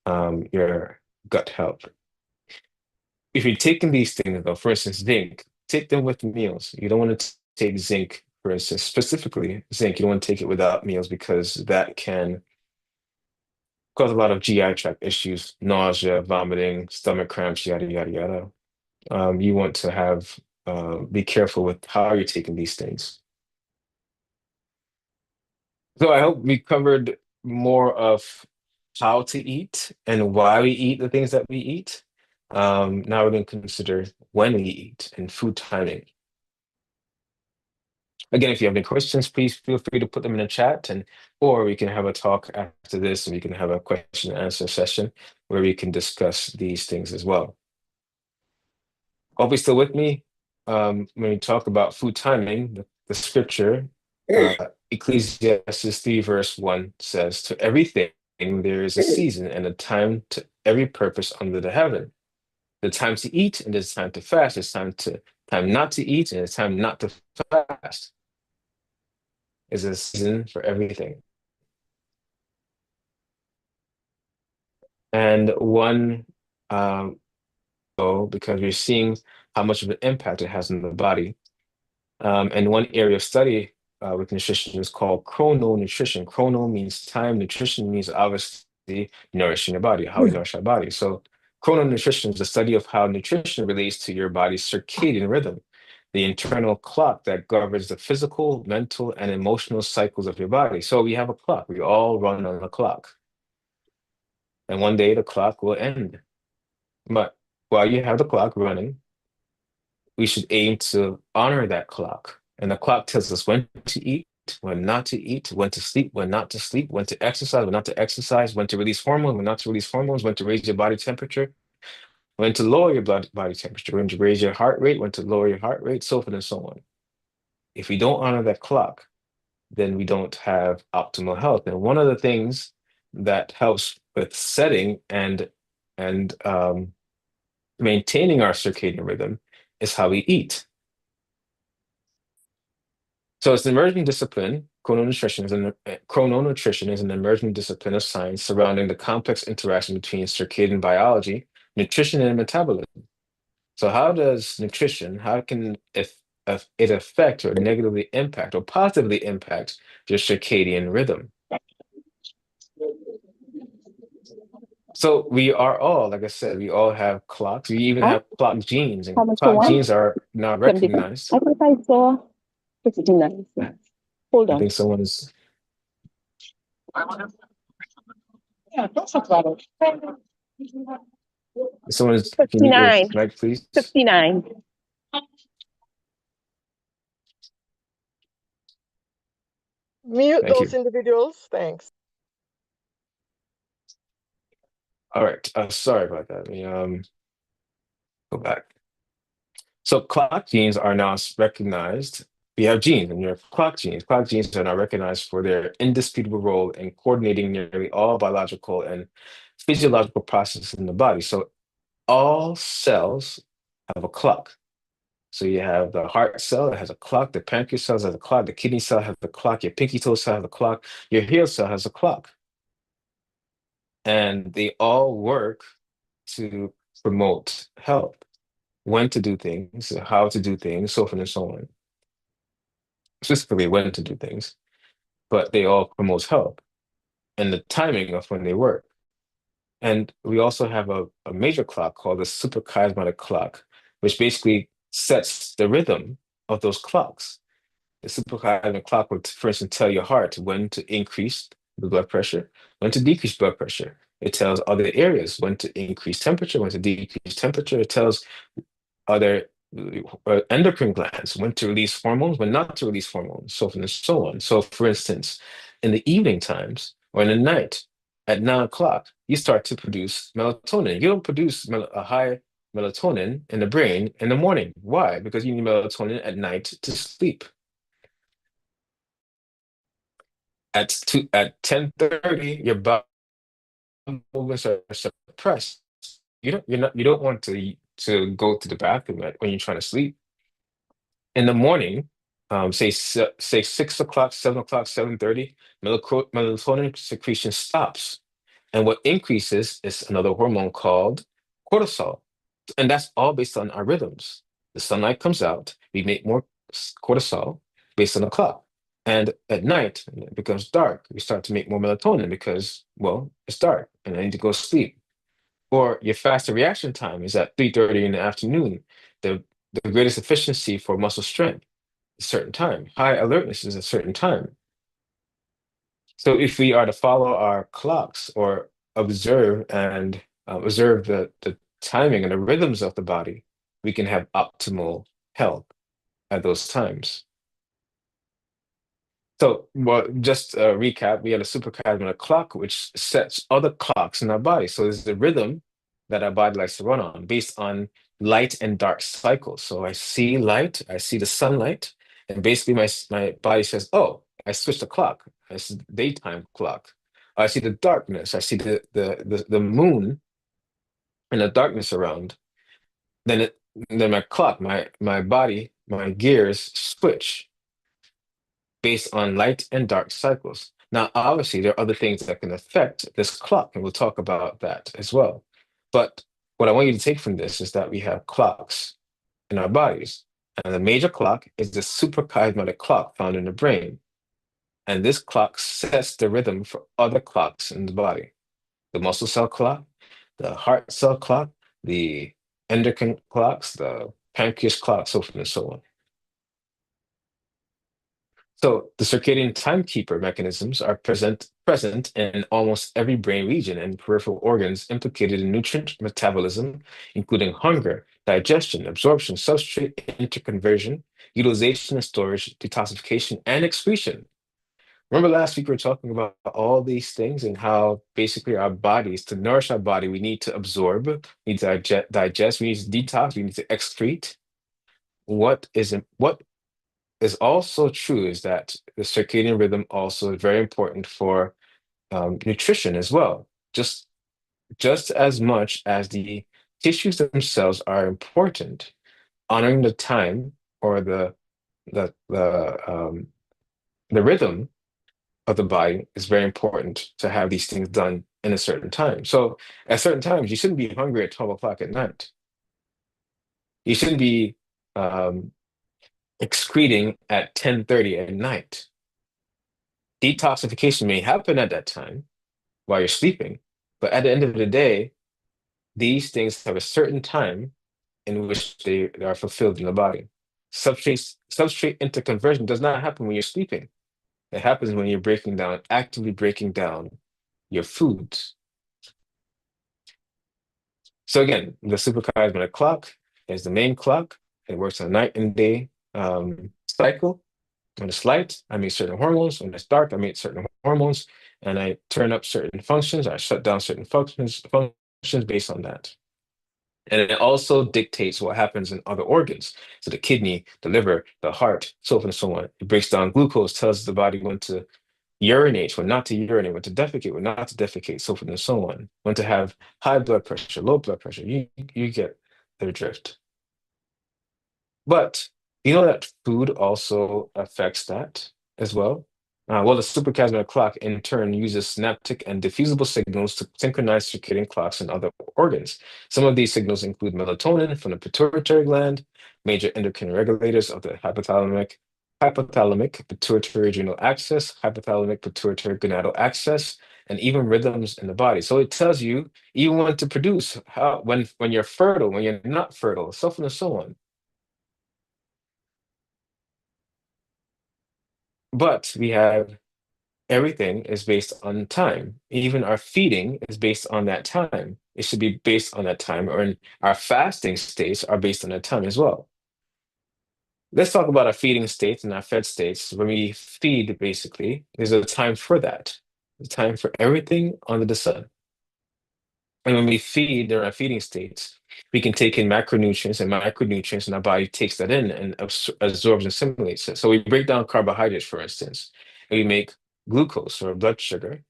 your gut health. If you're taking these things, though, for instance, zinc, take them with meals. You don't want to take zinc, for instance, specifically zinc. You don't want to take it without meals because that can cause a lot of GI tract issues, nausea, vomiting, stomach cramps, yada, yada, yada. You want to be careful with how you're taking these things. So I hope we covered more of how to eat and why we eat the things that we eat. Now we're going to consider when we eat and food timing. Again, if you have any questions, please feel free to put them in the chat or we can have a talk after this and we can have a question and answer session where we can discuss these things as well. Hope you're still with me. When we talk about food timing, the scripture, Ecclesiastes 3 verse 1 says, to everything there is a season and a time to every purpose under the heaven. The time to eat and there's time to fast. There's time not to eat and it's time not to fast. Is a season for everything. And one, because we're seeing how much of an impact it has on the body. And one area of study with nutrition is called chrononutrition. Chrono means time, nutrition means obviously nourishing your body, how we nourish our body. So chrononutrition is the study of how nutrition relates to your body's circadian rhythm, the internal clock that governs the physical, mental, and emotional cycles of your body. So we have a clock. We all run on a clock. And one day the clock will end. But while you have the clock running, we should aim to honor that clock. And the clock tells us when to eat, when not to eat, when to sleep, when not to sleep, when to exercise, when not to exercise, when to release hormones, when not to release hormones, when to raise your body temperature, when to lower your body temperature, when to raise your heart rate, when to lower your heart rate, so forth and so on. If we don't honor that clock, then we don't have optimal health. And one of the things that helps with setting and maintaining our circadian rhythm is how we eat. So it's an emerging discipline. Chrononutrition is an emerging discipline of science surrounding the complex interaction between circadian biology, nutrition, and metabolism. So how can if it affect or negatively impact or positively impact your circadian rhythm? So we are all, like I said, we all have clocks. We even Huh? have clock genes, and How much you clock want? genes are now 72. recognized. I think I saw 59 cents. Hold I on. think someone's Yeah, that's a problem. can you mute your 59. mic, please? 59. Mute Thank those you. individuals. Thanks. All right. Sorry about that. Let me go back. So clock genes are now recognized. We have genes, and you have clock genes. Clock genes are now recognized for their indisputable role in coordinating nearly all biological and physiological processes in the body. So all cells have a clock. So you have the heart cell that has a clock, the pancreas cell has a clock, the kidney cell has a clock, your pinky toe cell has a clock, your hair cell has a clock. And they all work to promote health, when to do things, how to do things, so forth and so on. Specifically, when to do things, but they all promote health and the timing of when they work. And we also have a major clock called the superchiasmatic clock, which basically sets the rhythm of those clocks. The superchiasmatic clock would, for instance, tell your heart when to increase the blood pressure, when to decrease blood pressure. It tells other areas when to increase temperature, when to decrease temperature. It tells other endocrine glands when to release hormones, when not to release hormones, so forth and so on. So, for instance, in the evening times or in the night at 9 o'clock, you start to produce melatonin. You don't produce a high melatonin in the brain in the morning. Why? Because you need melatonin at night to sleep. At 10:30, your body movements are suppressed. You don't want to go to the bathroom when you're trying to sleep. In the morning, say 6 o'clock, 7 o'clock, 7:30, melatonin secretion stops, and what increases is another hormone called cortisol, and that's all based on our rhythms. The sunlight comes out, we make more cortisol based on the clock, and at night when it becomes dark, we start to make more melatonin because, well, it's dark and I need to go sleep. Or your faster reaction time is at 3:30 in the afternoon. The greatest efficiency for muscle strength a certain time. High alertness is a certain time. So if we are to follow our clocks or observe and observe the timing and the rhythms of the body, we can have optimal health at those times. So, well, just recap, we have a superchiasmatic clock, which sets other clocks in our body. So there's the rhythm that our body likes to run on based on light and dark cycles. So I see light, I see the sunlight, and basically my body says, oh, I switched the clock. It's the daytime clock. I see the darkness, I see the moon and the darkness around. Then it then my clock, my body, my gears switch based on light and dark cycles. Now, obviously, there are other things that can affect this clock, and we'll talk about that as well. But what I want you to take from this is that we have clocks in our bodies. And the major clock is the suprachiasmatic clock found in the brain. And this clock sets the rhythm for other clocks in the body: the muscle cell clock, the heart cell clock, the endocrine clocks, the pancreas clock, so forth and so on. So the circadian timekeeper mechanisms are present in almost every brain region and peripheral organs implicated in nutrient metabolism, including hunger, digestion, absorption, substrate interconversion, utilization and storage, detoxification, and excretion. Remember last week we were talking about all these things and how basically our bodies, to nourish our body, we need to absorb, we need to digest, we need to detox, we need to excrete. What is also true is that the circadian rhythm also is very important for nutrition as well. Just as much as the tissues themselves are important, honoring the time or the the um, the rhythm of the body is very important to have these things done in a certain time. So at certain times, you shouldn't be hungry at 12 o'clock at night. You shouldn't be um, excreting at 10:30 at night. Detoxification may happen at that time while you're sleeping, but at the end of the day, these things have a certain time in which they are fulfilled in the body. Substrate interconversion does not happen when you're sleeping. It happens when you're actively breaking down your foods. So again, the suprachiasmatic clock is the main clock. It works on night and day cycle. When it's light, I make certain hormones. When it's dark, I make certain hormones, and I turn up certain functions. I shut down certain functions based on that. And it also dictates what happens in other organs. So the kidney, the liver, the heart, so forth and so on. It breaks down glucose, tells the body when to urinate, when not to urinate, when to defecate, when not to defecate, so forth and so on. When to have high blood pressure, low blood pressure. You get the drift. But you know that food also affects that as well. Well, the suprachiasmatic clock in turn uses synaptic and diffusible signals to synchronize circadian clocks in other organs. Some of these signals include melatonin from the pituitary gland, major endocrine regulators of the hypothalamic pituitary adrenal axis, hypothalamic pituitary gonadal axis, and even rhythms in the body. So it tells you even when to produce, how when you're fertile, when you're not fertile, so forth and so on. But we have everything is based on time. Even our feeding is based on that time. It should be based on that time, or in our fasting states are based on that time as well. Let's talk about our feeding states and our fed states. When we feed, basically, there's a time for that. A time for everything under the sun. And when we feed during our feeding states, we can take in macronutrients, and our body takes that in and absorbs and assimilates it. So we break down carbohydrates, for instance, and we make glucose or blood sugar.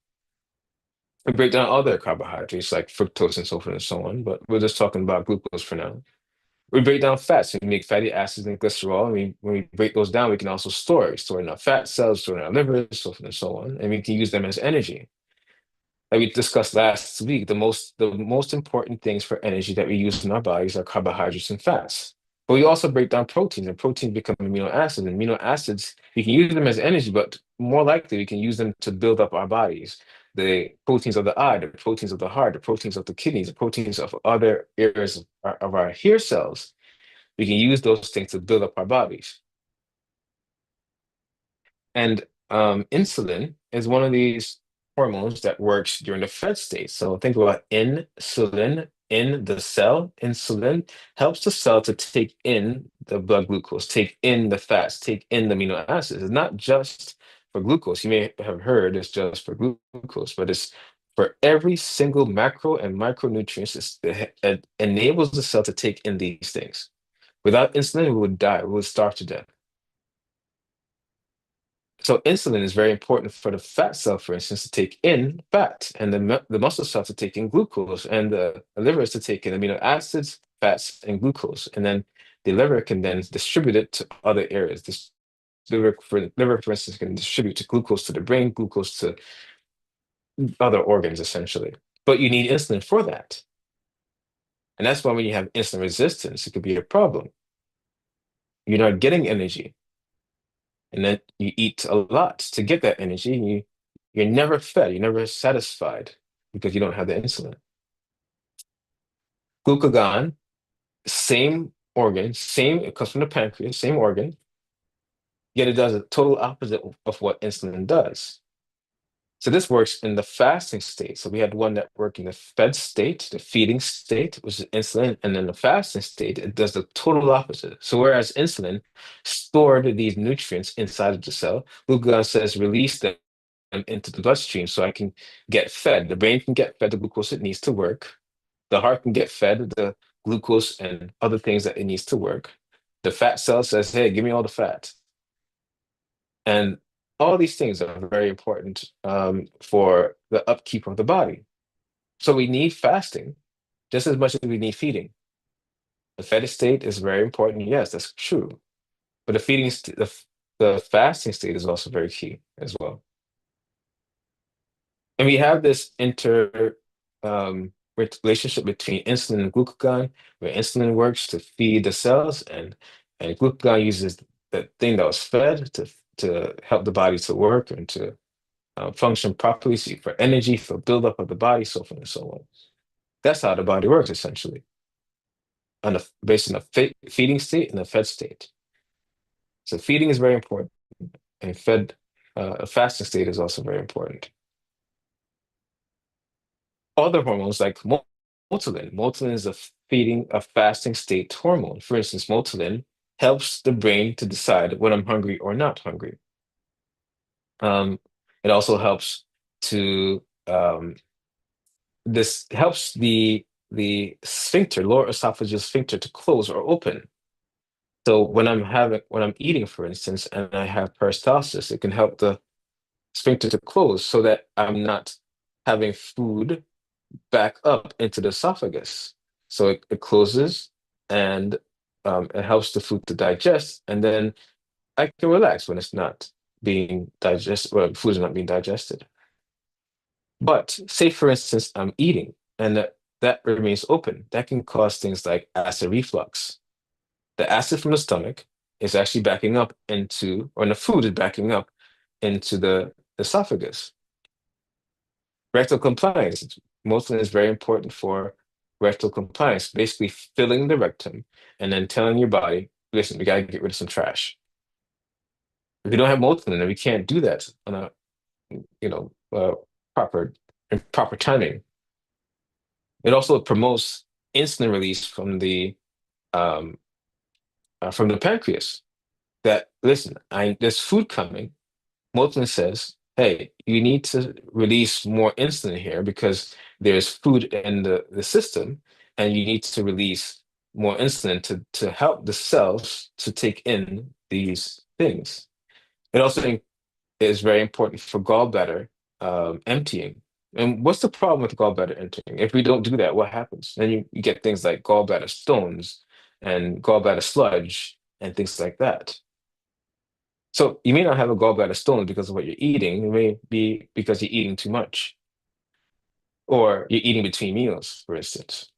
We break down other carbohydrates like fructose and so forth and so on, but we're just talking about glucose for now. We break down fats, we make fatty acids and glycerol. And when we break those down, we can also store in our fat cells, store in our livers, so forth and so on, and we can use them as energy. Like we discussed last week, the most important things for energy that we use in our bodies are carbohydrates and fats. But we also break down proteins, and proteins become amino acids. And amino acids, we can use them as energy, but more likely we can use them to build up our bodies. The proteins of the eye, the proteins of the heart, the proteins of the kidneys, the proteins of other areas of our hair cells. We can use those things to build up our bodies. And insulin is one of these hormones that works during the fed state. So think about insulin in the cell. Insulin helps the cell to take in the blood glucose, take in the fats, take in the amino acids. It's not just for glucose. You may have heard it's just for glucose, but it's for every single macro and micronutrients. It enables the cell to take in these things. Without insulin, we would die. We would starve to death. So insulin is very important for the fat cell, for instance, to take in fat, and the muscle cell to take in glucose, and the liver is to take in amino acids, fats, and glucose. And then the liver can then distribute it to other areas. This liver, for instance, can distribute to glucose to the brain, glucose to other organs, essentially. But you need insulin for that. And that's why when you have insulin resistance, it could be a problem. you're not getting energy, and then you eat a lot to get that energy. And you're never fed, you're never satisfied because you don't have the insulin. Glucagon, same organ, same, it comes from the pancreas, same organ, yet it does a total opposite of what insulin does. So this works in the fasting state. So we had one that worked in the fed state, the feeding state, which is insulin, and then the fasting state, it does the total opposite. So whereas insulin stored these nutrients inside of the cell, glucagon says release them into the bloodstream so I can get fed. The brain can get fed the glucose it needs to work. The heart can get fed the glucose and other things that it needs to work. The fat cell says, hey, give me all the fat. And all these things are very important for the upkeep of the body. So we need fasting just as much as we need feeding. The fed state is very important. Yes, that's true. But the the fasting state is also very key as well. And we have this relationship between insulin and glucagon, where insulin works to feed the cells, and glucagon uses the thing that was fed to help the body to work and to function properly, so for energy, for buildup of the body, so forth and so on. That's how the body works essentially, based on a feeding state and a fed state. So feeding is very important, and a fasting state is also very important. Other hormones like Multilin. Multilin is a fasting state hormone. For instance, Multilin helps the brain to decide when I'm hungry or not hungry. Um, it also helps to this helps the sphincter, lower esophageal sphincter, to close or open. So when I'm eating, for instance, and I have peristalsis, it can help the sphincter to close so that I'm not having food back up into the esophagus. So it closes and it helps the food to digest, and then I can relax when it's not being digested, or food is not being digested. But say, for instance, I'm eating and that remains open. That can cause things like acid reflux. The acid from the stomach is actually backing up into, or the food is backing up into the esophagus. Rectal compliance. Insulin is very important for rectal compliance, basically filling the rectum and then telling your body, listen, we got to get rid of some trash. If you don't have insulin, then we can't do that on a you know uh, proper proper timing. It also promotes insulin release um, from the pancreas. That listen, there's food coming. Molten says, hey, you need to release more insulin here because there's food in the system, and you need to release more insulin to help the cells to take in these things. It also is very important for gallbladder emptying. And what's the problem with gallbladder emptying? If we don't do that, what happens? Then you get things like gallbladder stones and gallbladder sludge and things like that. So you may not have a gallbladder stone because of what you're eating. It may be because you're eating too much, or you're eating between meals, for instance.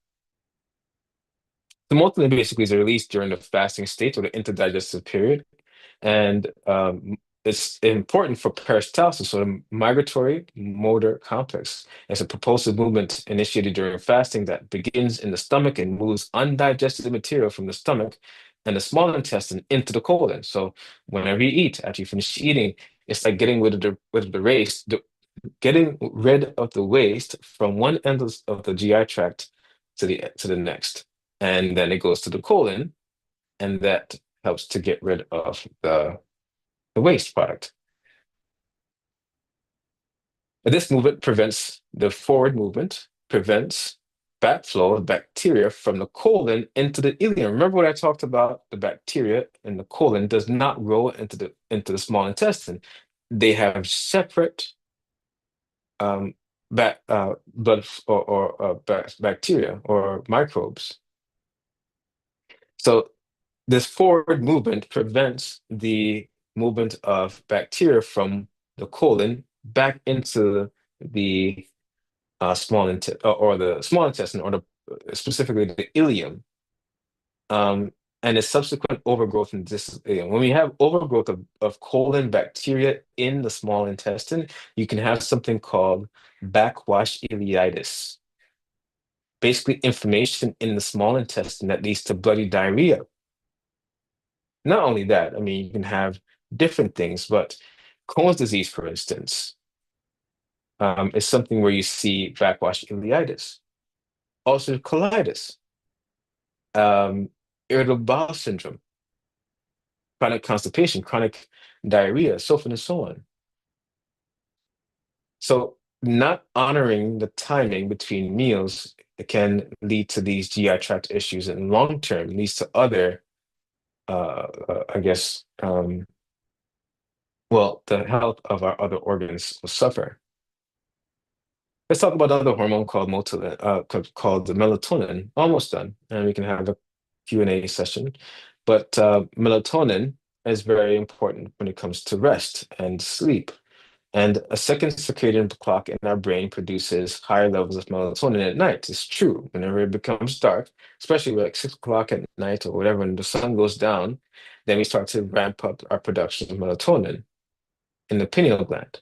The multiple basically is released during the fasting state or the interdigestive period, and it's important for peristalsis, so the migratory motor complex. It's a propulsive movement initiated during fasting that begins in the stomach and moves undigested material from the stomach and the small intestine into the colon. So whenever you eat, after you finish eating, it's like getting rid of the waste, getting rid of the waste from one end of the GI tract to the next, and then it goes to the colon, and that helps to get rid of the waste product. This movement prevents the forward movement, prevents backflow of bacteria from the colon into the ileum. Remember what I talked about? The bacteria in the colon does not grow into the small intestine. They have separate blood or bacteria or microbes. So this forward movement prevents the movement of bacteria from the colon back into the small intestine or the small intestine, or specifically the ileum. and its subsequent overgrowth and when we have overgrowth of colon bacteria in the small intestine, you can have something called backwash ileitis. Basically, inflammation in the small intestine that leads to bloody diarrhea. Not only that, I mean, you can have different things, but Crohn's disease, for instance, is something where you see backwash ileitis, ulcerative colitis, um, irritable bowel syndrome, chronic constipation, chronic diarrhea, so forth and so on. So, not honoring the timing between meals can lead to these GI tract issues, and long term leads to other, I guess, well, the health of our other organs will suffer. Let's talk about another hormone called called the melatonin. Almost done, and we can have a Q&A session. But melatonin is very important when it comes to rest and sleep. And a second circadian clock in our brain produces higher levels of melatonin at night. It's true. Whenever it becomes dark, especially like 6 o'clock at night or whatever, when the sun goes down, then we start to ramp up our production of melatonin in the pineal gland.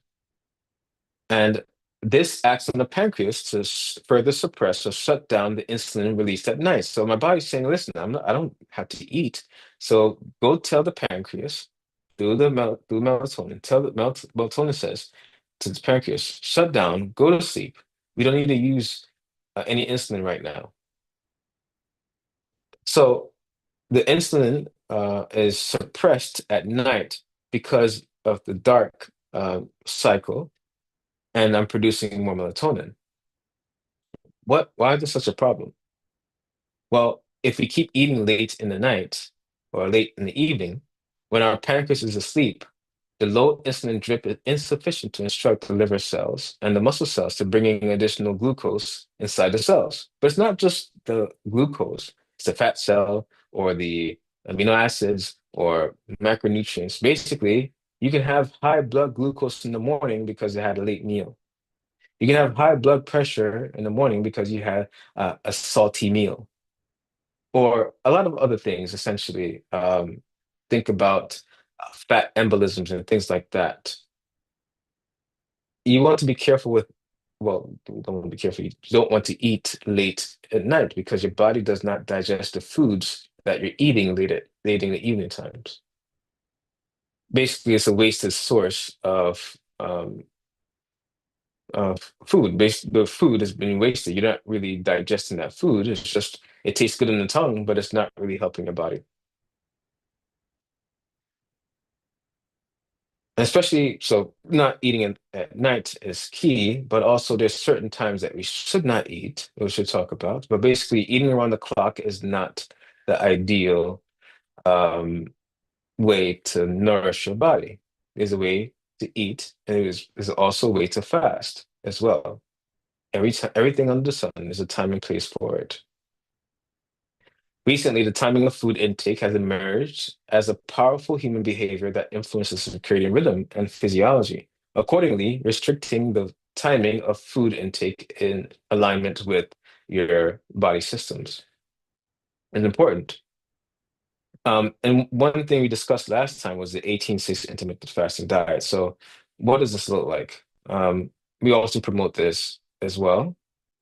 And this acts on the pancreas to further suppress or shut down the insulin released at night. So my body's saying, listen, I don't have to eat. So go tell the pancreas through melatonin. Tell the melatonin says to the pancreas, shut down, go to sleep. We don't need to use any insulin right now. So the insulin is suppressed at night because of the dark cycle, and I'm producing more melatonin. Why is this such a problem? Well, if we keep eating late in the night or late in the evening, when our pancreas is asleep, the low insulin drip is insufficient to instruct the liver cells and the muscle cells to bring in additional glucose inside the cells. But it's not just the glucose, it's the fat cell or the amino acids or macronutrients. Basically, you can have high blood glucose in the morning because you had a late meal. You can have high blood pressure in the morning because you had a salty meal, or a lot of other things, essentially. Think about fat embolisms and things like that. You want to be careful with, well, you don't want to be careful. You don't want to eat late at night because your body does not digest the foods that you're eating late in the evening times. Basically, it's a wasted source of food. The food has been wasted. You're not really digesting that food. It's just it tastes good in the tongue, but it's not really helping your body. Especially so, not eating at night is key, but also there's certain times that we should not eat, we should talk about. But basically, eating around the clock is not the ideal um, way to nourish your body. There's a way to eat, and there's also a way to fast as well. Everything under the sun, there's a time and place for it. Recently, the timing of food intake has emerged as a powerful human behavior that influences circadian rhythm and physiology. Accordingly, restricting the timing of food intake in alignment with your body systems is important. And one thing we discussed last time was the 18-6 intermittent fasting diet. So, what does this look like? We also promote this as well.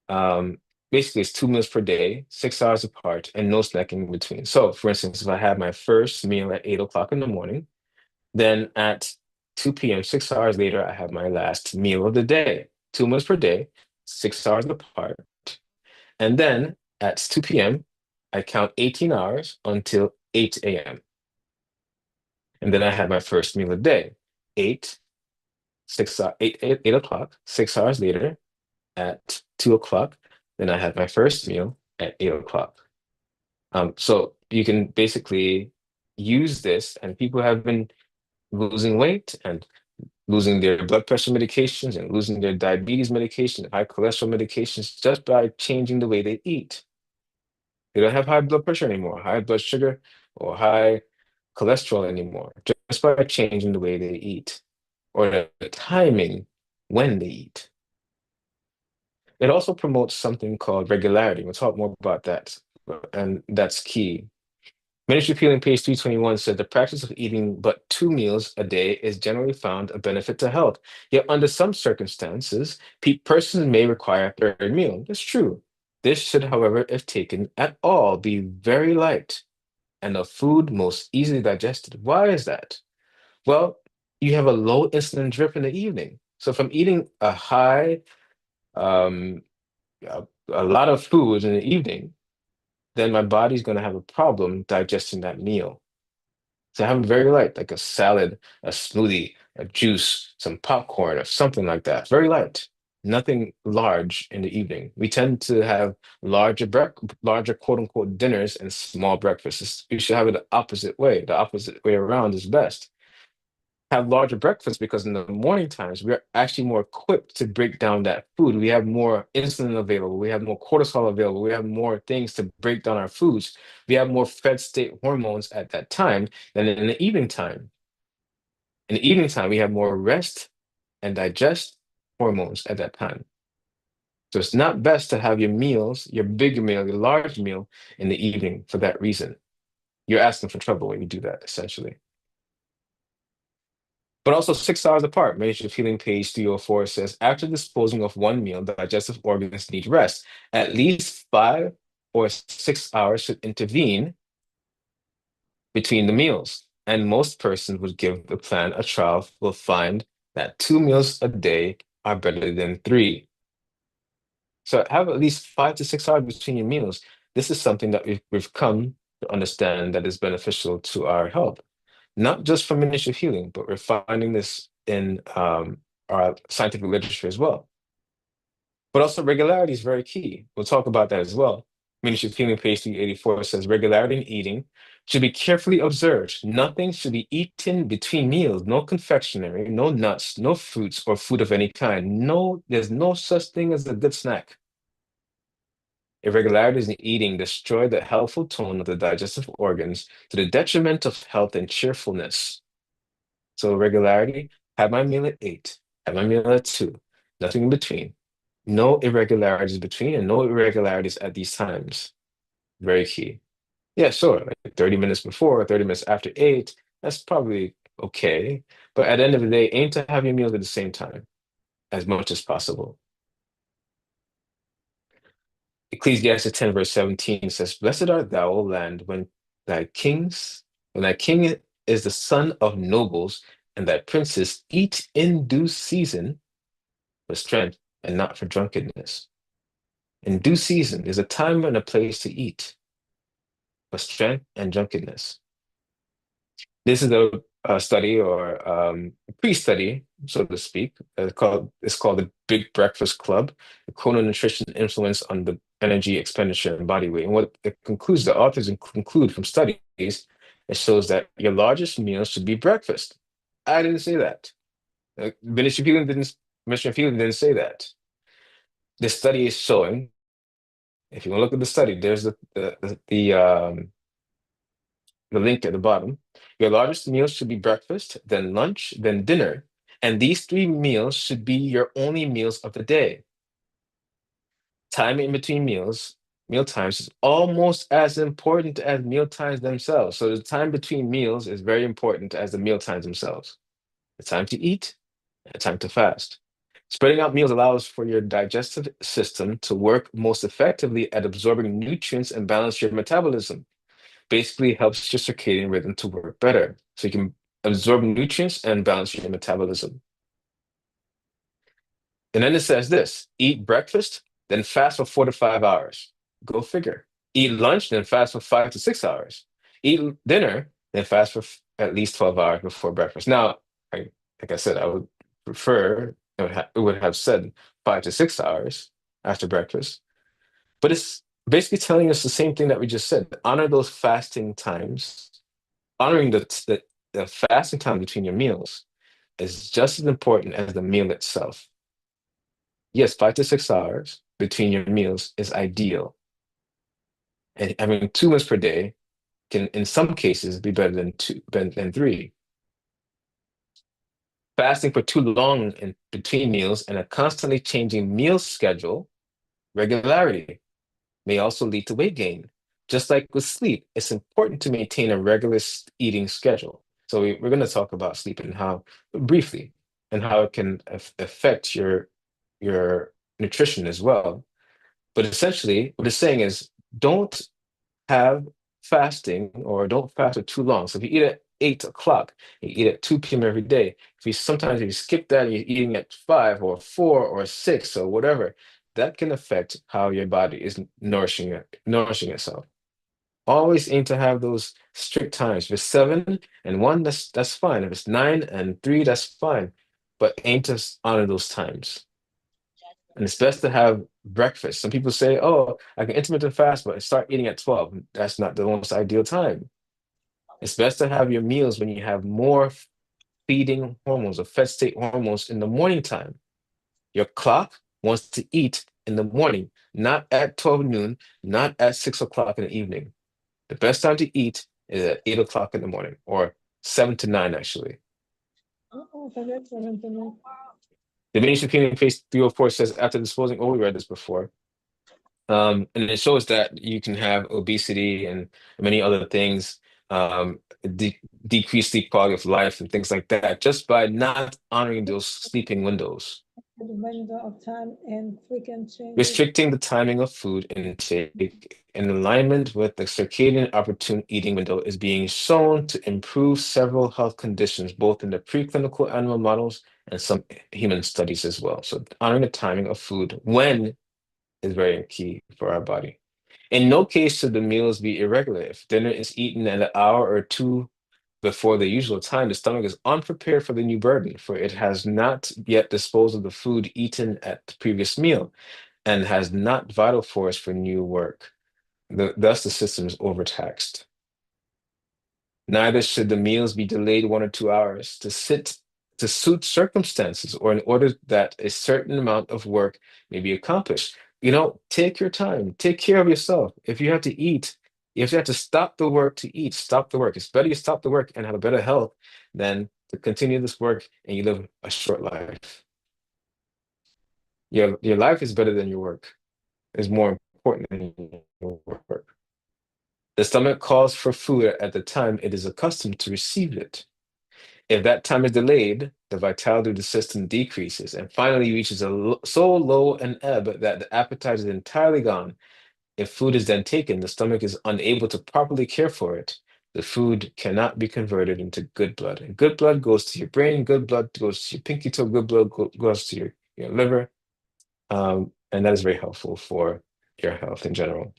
Um, Basically, it's 2 meals per day, 6 hours apart, and no snacking in between. So, for instance, if I have my first meal at 8 o'clock in the morning, then at 2 p.m., 6 hours later, I have my last meal of the day. 2 meals per day, 6 hours apart. And then at 2 p.m., I count 18 hours until 8 a.m. And then I have my first meal of the day. 8, 8 o'clock, 6 hours later, at 2 o'clock. Then I had my first meal at 8 o'clock. So you can basically use this, and people have been losing weight and losing their blood pressure medications and losing their diabetes medication, high cholesterol medications, just by changing the way they eat. They don't have high blood pressure anymore, high blood sugar, or high cholesterol anymore, just by changing the way they eat or the timing when they eat. It also promotes something called regularity. We'll talk more about that, and that's key. Ministry of Healing, page 321 said the practice of eating but 2 meals a day is generally found a benefit to health. Yet, under some circumstances, persons may require a third meal. That's true. This should, however, if taken at all, be very light and of food most easily digested. Why is that? Well, you have a low insulin drip in the evening. So, from eating um, a lot of food in the evening, then my body's going to have a problem digesting that meal. So have them very light, like a salad, a smoothie, a juice, some popcorn, or something like that. Very light. Nothing large in the evening. We tend to have larger quote unquote dinners and small breakfasts. We should have it the opposite way. The opposite way around is best. Have larger breakfasts because in the morning times we are actually more equipped to break down that food. We have more insulin available, we have more cortisol available, we have more things to break down our foods. We have more fed state hormones at that time than in the evening time. In the evening time, we have more rest and digest hormones at that time. So it's not best to have your meals, your bigger meal, your large meal in the evening for that reason. You're asking for trouble when you do that, essentially. But also 6 hours apart. Ministry of Healing, page 304 says, after disposing of one meal, the digestive organs need rest. At least 5 or 6 hours should intervene between the meals. And most persons would give the plan a trial will find that 2 meals a day are better than three. So have at least 5 to 6 hours between your meals. This is something that we've come to understand that is beneficial to our health, not just from Ministry of Healing, but we're finding this in our scientific literature as well. But also regularity is very key. We'll talk about that as well. Ministry of Healing, page 384 says regularity in eating should be carefully observed. Nothing should be eaten between meals. No confectionery, no nuts, no fruits or food of any kind. No, there's no such thing as a good snack. Irregularities in eating destroy the healthful tone of the digestive organs to the detriment of health and cheerfulness. So regularity, have my meal at 8, have my meal at 2, nothing in between. No irregularities between and no irregularities at these times. Very key. Yeah, sure, like 30 minutes before or 30 minutes after 8, that's probably okay. But at the end of the day, aim to have your meals at the same time as much as possible. Ecclesiastes 10, verse 17 says, blessed art thou, O land, when thy king is the son of nobles, and thy princes eat in due season for strength and not for drunkenness. In due season, there's a time and a place to eat for strength and drunkenness. This is a study or pre-study, so to speak. It's called the Big Breakfast Club, the chrononutrition influence on the energy expenditure and body weight. And what it concludes, the authors conclude from studies, it shows that your largest meal should be breakfast. I didn't say that. Ministry of Healing didn't say that. This study is showing, if you want to look at the study, there's the link at the bottom. Your largest meal should be breakfast, then lunch, then dinner. And these 3 meals should be your only meals of the day. Time in between meal times is almost as important as meal times themselves. So the time between meals is very important as the meal times themselves. The time to eat and the time to fast. Spreading out meals allows for your digestive system to work most effectively at absorbing nutrients and balance your metabolism. Basically helps your circadian rhythm to work better. So you can absorb nutrients and balance your metabolism. And then it says this, eat breakfast, then fast for 4 to 5 hours. Go figure. Eat lunch, then fast for 5 to 6 hours. Eat dinner, then fast for at least 12 hours before breakfast. Now, like I said, I would prefer, it would have said 5 to 6 hours after breakfast. But it's basically telling us the same thing that we just said. Honor those fasting times. Honoring the fasting time between your meals is just as important as the meal itself. Yes, 5 to 6 hours between your meals is ideal. And having 2 meals per day can, in some cases, be better than 3. Fasting for too long in between meals and a constantly changing meal schedule, regularity, may also lead to weight gain. Just like with sleep, it's important to maintain a regular eating schedule. So we're going to talk about sleep and how briefly and how it can affect your nutrition as well. But essentially, what it's saying is don't have fasting or don't fast for too long. So if you eat at 8 o'clock, you eat at 2 p.m. every day. If you sometimes if you skip that and you're eating at 5 or 4 or 6 or whatever, that can affect how your body is nourishing itself. Always aim to have those strict times. If it's 7 and 1, that's fine. If it's 9 and 3, that's fine. But aim to honor those times. And it's best to have breakfast. Some people say, oh, I can intermittent fast, but start eating at 12. That's not the most ideal time. It's best to have your meals when you have more feeding hormones or fed state hormones in the morning time. Your clock wants to eat in the morning, not at 12 noon, not at 6 o'clock in the evening. The best time to eat is at 8 o'clock in the morning, or 7 to 9, actually. Oh, correct, correct, correct. The Venetian Community Page 304 says, after disposing, oh, we read this before. And it shows that you can have obesity and many other things, de decrease sleep quality of life and things like that, just by not honoring those sleeping windows. The window of time and frequent changes. Restricting the timing of food intake in alignment with the circadian opportune eating window is being shown to improve several health conditions, both in the preclinical animal models and some human studies as well. So honoring the timing of food when is very key for our body. In no case should the meals be irregular. If dinner is eaten at an hour or two before the usual time, the stomach is unprepared for the new burden, for it has not yet disposed of the food eaten at the previous meal and has not vital force for new work. Thus, the system is overtaxed. Neither should the meals be delayed 1 or 2 hours to suit circumstances or in order that a certain amount of work may be accomplished. Take your time, take care of yourself. If you have to eat, if you have to stop the work to eat, stop the work. It's better you stop the work and have a better health than to continue this work and you live a short life. Your life is better than your work. Is more important than your work. The stomach calls for food at the time it is accustomed to receive it. If that time is delayed, the vitality of the system decreases and finally reaches so low an ebb that the appetite is entirely gone. If food is then taken, the stomach is unable to properly care for it. The food cannot be converted into good blood. And good blood goes to your brain, good blood goes to your pinky toe, good blood goes to your liver. And that is very helpful for your health in general.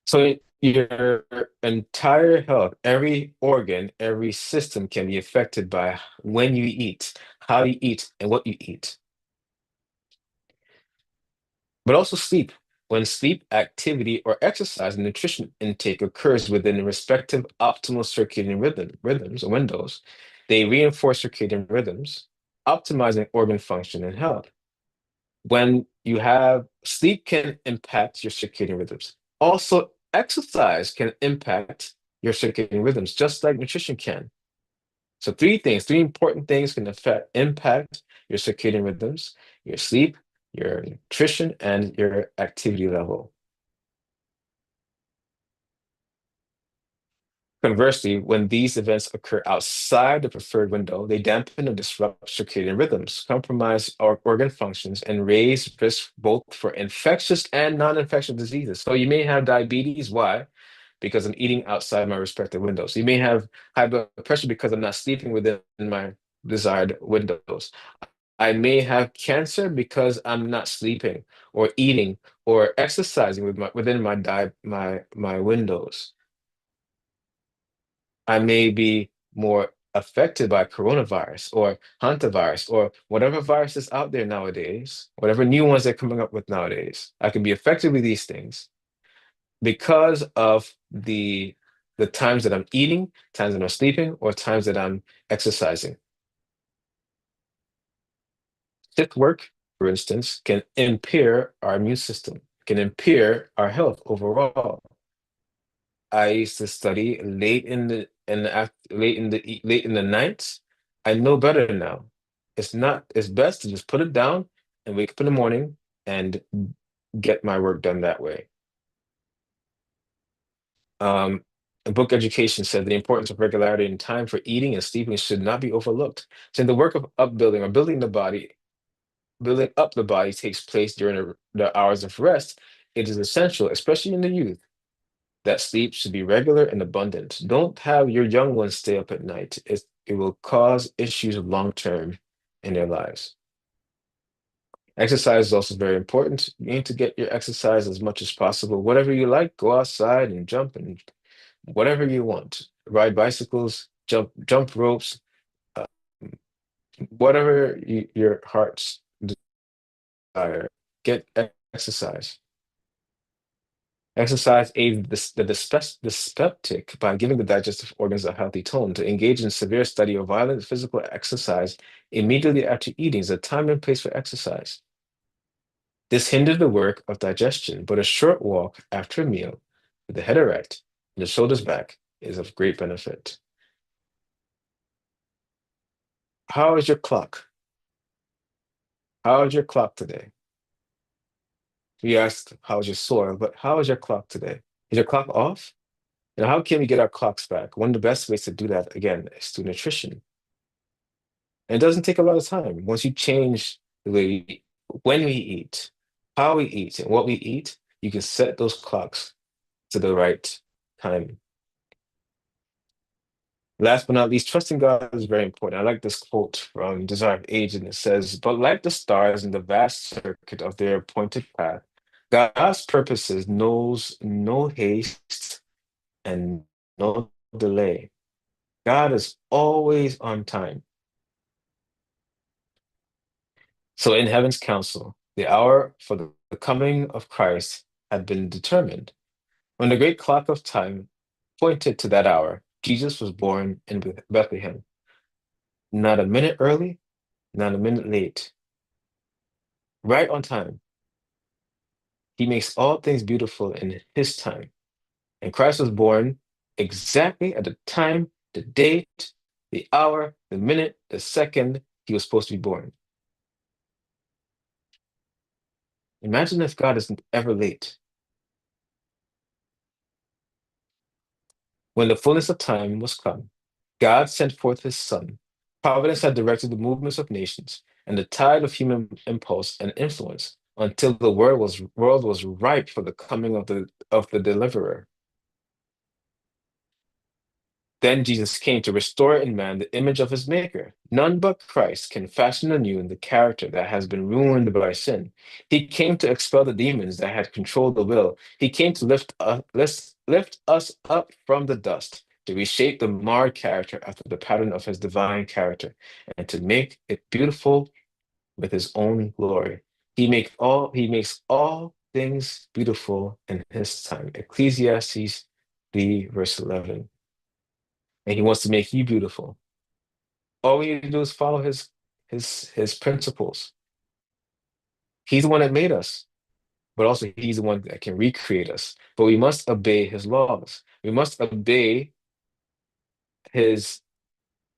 So your entire health, every organ, every system can be affected by when you eat, how you eat, and what you eat. But also sleep. When sleep, activity, or exercise and nutrition intake occurs within the respective optimal circadian rhythms or windows, they reinforce circadian rhythms, optimizing organ function and health. When you have sleep can impact your circadian rhythms. Also, exercise can impact your circadian rhythms, just like nutrition can. So three important things can impact your circadian rhythms: your sleep, your nutrition, and your activity level. Conversely, when these events occur outside the preferred window, they dampen or disrupt circadian rhythms, compromise our organ functions, and raise risk both for infectious and non-infectious diseases. So you may have diabetes. Why? Because I'm eating outside my respective windows. You may have high blood pressure because I'm not sleeping within my desired windows. I may have cancer because I'm not sleeping or eating or exercising within my windows. I may be more affected by coronavirus or hantavirus or whatever virus is out there nowadays, whatever new ones they're coming up with nowadays. I can be affected with these things because of the times that I'm eating, times that I'm sleeping, or times that I'm exercising. Shift work, for instance, can impair our immune system, can impair our health overall. I used to study late in the nights. I know better now. It's best to just put it down and wake up in the morning and get my work done that way. Um, the book Education said the importance of regularity in time for eating and sleeping should not be overlooked. So the work of upbuilding or building up the body takes place during the hours of rest. It is essential, especially in the youth, that sleep should be regular and abundant. Don't have your young ones stay up at night. It will cause issues long term in their lives. Exercise is also very important. You need to get your exercise as much as possible. Whatever you like, go outside and jump and whatever you want. Ride bicycles, jump ropes, uh, whatever your heart's desire. Get exercise. Exercise aids dyspeptic by giving the digestive organs a healthy tone. To engage in severe study or violent physical exercise immediately after eating is a time and place for exercise. This hindered the work of digestion, but a short walk after a meal with the head erect and the shoulders back is of great benefit. How is your clock? How is your clock today? We asked, how's your soil? But how is your clock today? Is your clock off? And how can we get our clocks back? One of the best ways to do that, again, is through nutrition. And it doesn't take a lot of time. Once you change the way when we eat, how we eat, and what we eat, you can set those clocks to the right time. Last but not least, trusting God is very important. I like this quote from Desire of Age, and it says, "But like the stars in the vast circuit of their appointed path, God's purposes knows no haste and no delay. God is always on time. So in heaven's council, the hour for the coming of Christ had been determined. When the great clock of time pointed to that hour, Jesus was born in Bethlehem. Not a minute early, not a minute late, right on time. He makes all things beautiful in his time. And Christ was born exactly at the time, the date, the hour, the minute, the second he was supposed to be born. Imagine if God isn't ever late. When the fullness of time was come, God sent forth his Son. Providence had directed the movements of nations and the tide of human impulse and influence until the world was ripe for the coming of the deliverer. Then Jesus came to restore in man the image of his maker. None but Christ can fashion anew the character that has been ruined by sin. He came to expel the demons that had controlled the will. He came to lift us up from the dust, to reshape the marred character after the pattern of his divine character, and to make it beautiful with his own glory. He makes all things beautiful in his time. Ecclesiastes 3, verse 11. And he wants to make you beautiful. All we need to do is follow his principles. He's the one that made us, but also he's the one that can recreate us. But we must obey his laws. We must obey his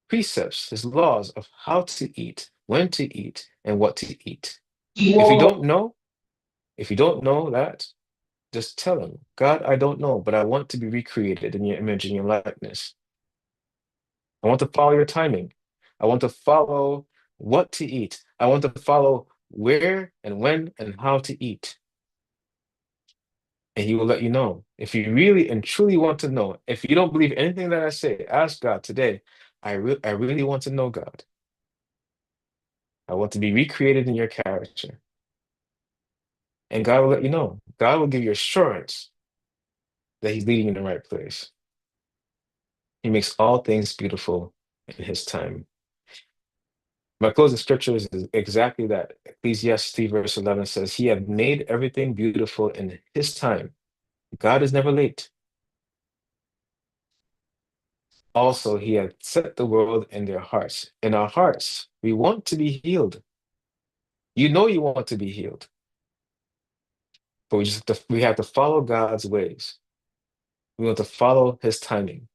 precepts, his laws of how to eat, when to eat, and what to eat. If you don't know, if you don't know that, just tell him, God, I don't know, but I want to be recreated in your image and your likeness. I want to follow your timing. I want to follow what to eat. I want to follow where and when and how to eat. And he will let you know. If you really and truly want to know, if you don't believe anything that I say, ask God today. I really want to know God. I want to be recreated in your character. And God will let you know. God will give you assurance that he's leading you in the right place. He makes all things beautiful in his time. My closing scripture is exactly that. Ecclesiastes verse 11 says, He had made everything beautiful in his time. God is never late. Also, he had set the world in their hearts. In our hearts, we want to be healed. You know you want to be healed. But we have to follow God's ways. We want to follow his timing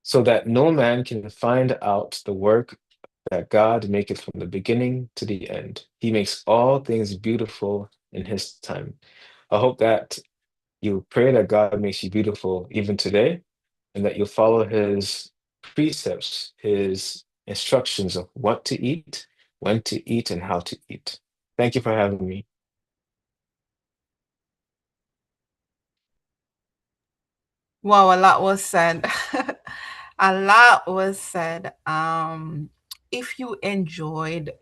so that no man can find out the work that God maketh from the beginning to the end. He makes all things beautiful in his time. I hope that you pray that God makes you beautiful even today, and that you'll follow his precepts, his instructions of what to eat, when to eat, and how to eat. Thank you for having me. Wow, a lot was said. A lot was said. If you enjoyed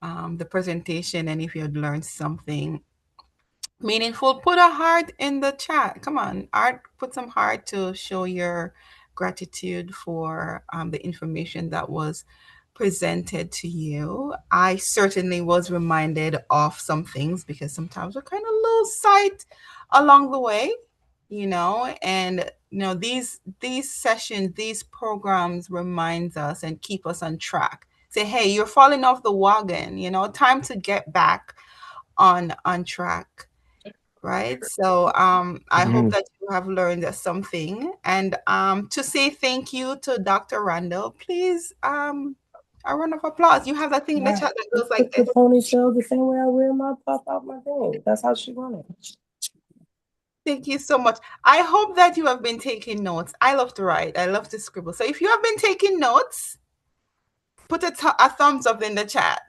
the presentation and if you had learned something meaningful, put a heart in the chat. Come on, art, put some heart to show your gratitude for the information that was presented to you. I certainly was reminded of some things because sometimes we kind of lose sight along the way, and these sessions, these programs reminds us and keep us on track. Say, hey, you're falling off the wagon, time to get back on track, right? So I hope Mhm. that you have learned something. And to say thank you to Dr. Randall, please, a round of applause. You have that thing in the chat that goes like Put the this. ponytail the same way I wear my puff out my thing. That's how she wanted. Thank you so much. I hope that you have been taking notes. I love to write. I love to scribble. So if you have been taking notes, put a thumbs up in the chat.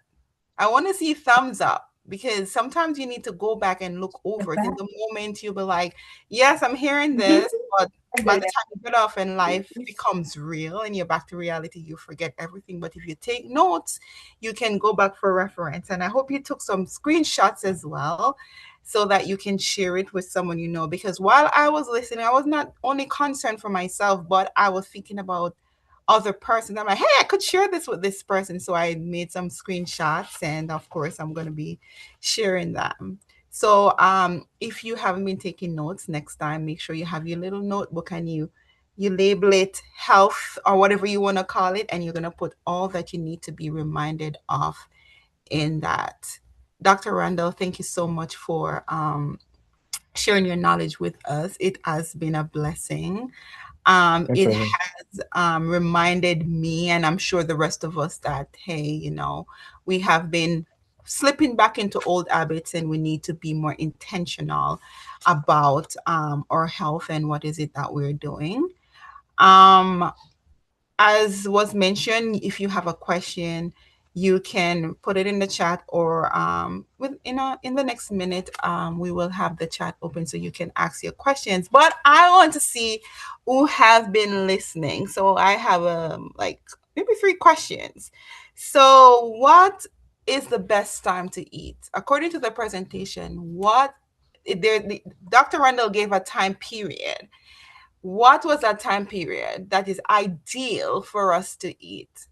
I want to see thumbs up because sometimes you need to go back and look over it. In the moment, you'll be like, yes, I'm hearing this, but by the time you get off and life becomes real and you're back to reality, you forget everything. But if you take notes, you can go back for reference. And I hope you took some screenshots as well so that you can share it with someone you know. Because while I was listening, I was not only concerned for myself, but I was thinking about other person. I'm like, hey, I could share this with this person. So I made some screenshots and of course I'm going to be sharing them. So if you haven't been taking notes next time, make sure you have your little notebook and you label it health or whatever you want to call it, and you're going to put all that you need to be reminded of in that. Dr. Randall, thank you so much for sharing your knowledge with us. It has been a blessing. My It pleasure. has reminded me, and I'm sure the rest of us, that, hey, we have been slipping back into old habits and we need to be more intentional about our health and what is it that we're doing. Um, as was mentioned, if you have a question, you can put it in the chat, or in the next minute, we will have the chat open so you can ask your questions. But I want to see who have been listening. So I have like maybe 3 questions. So what is the best time to eat according to the presentation? Dr. Randall gave a time period. What was that time period that is ideal for us to eat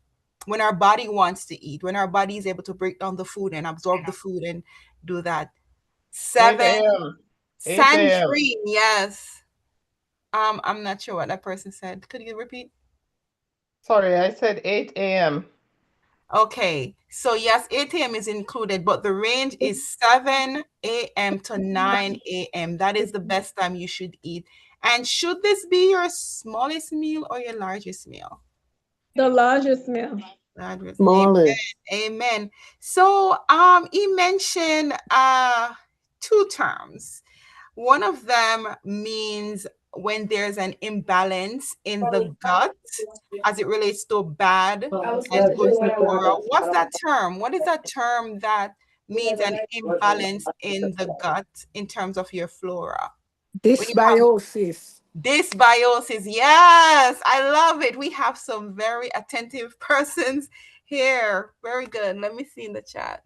when our body wants to eat, when our body is able to break down the food and absorb the food and do that? 7 8 a.m. 8 a.m. Sandrine, yes. I'm not sure what that person said. Could you repeat? Sorry, I said 8 a.m. Okay, so yes, 8 a.m. is included, but the range is 7 a.m. to 9 a.m. That is the best time you should eat. And should this be your smallest meal or your largest meal? The largest meal. Amen. Smallest. Amen. So he mentioned 2 terms. One of them means when there's an imbalance in the gut as it relates to bad and good flora. What's that term? What is that term that means an imbalance in the gut in terms of your flora? When you have Dysbiosis. dysbiosis, yes, I love it. We have some very attentive persons here. Very good. Let me see in the chat.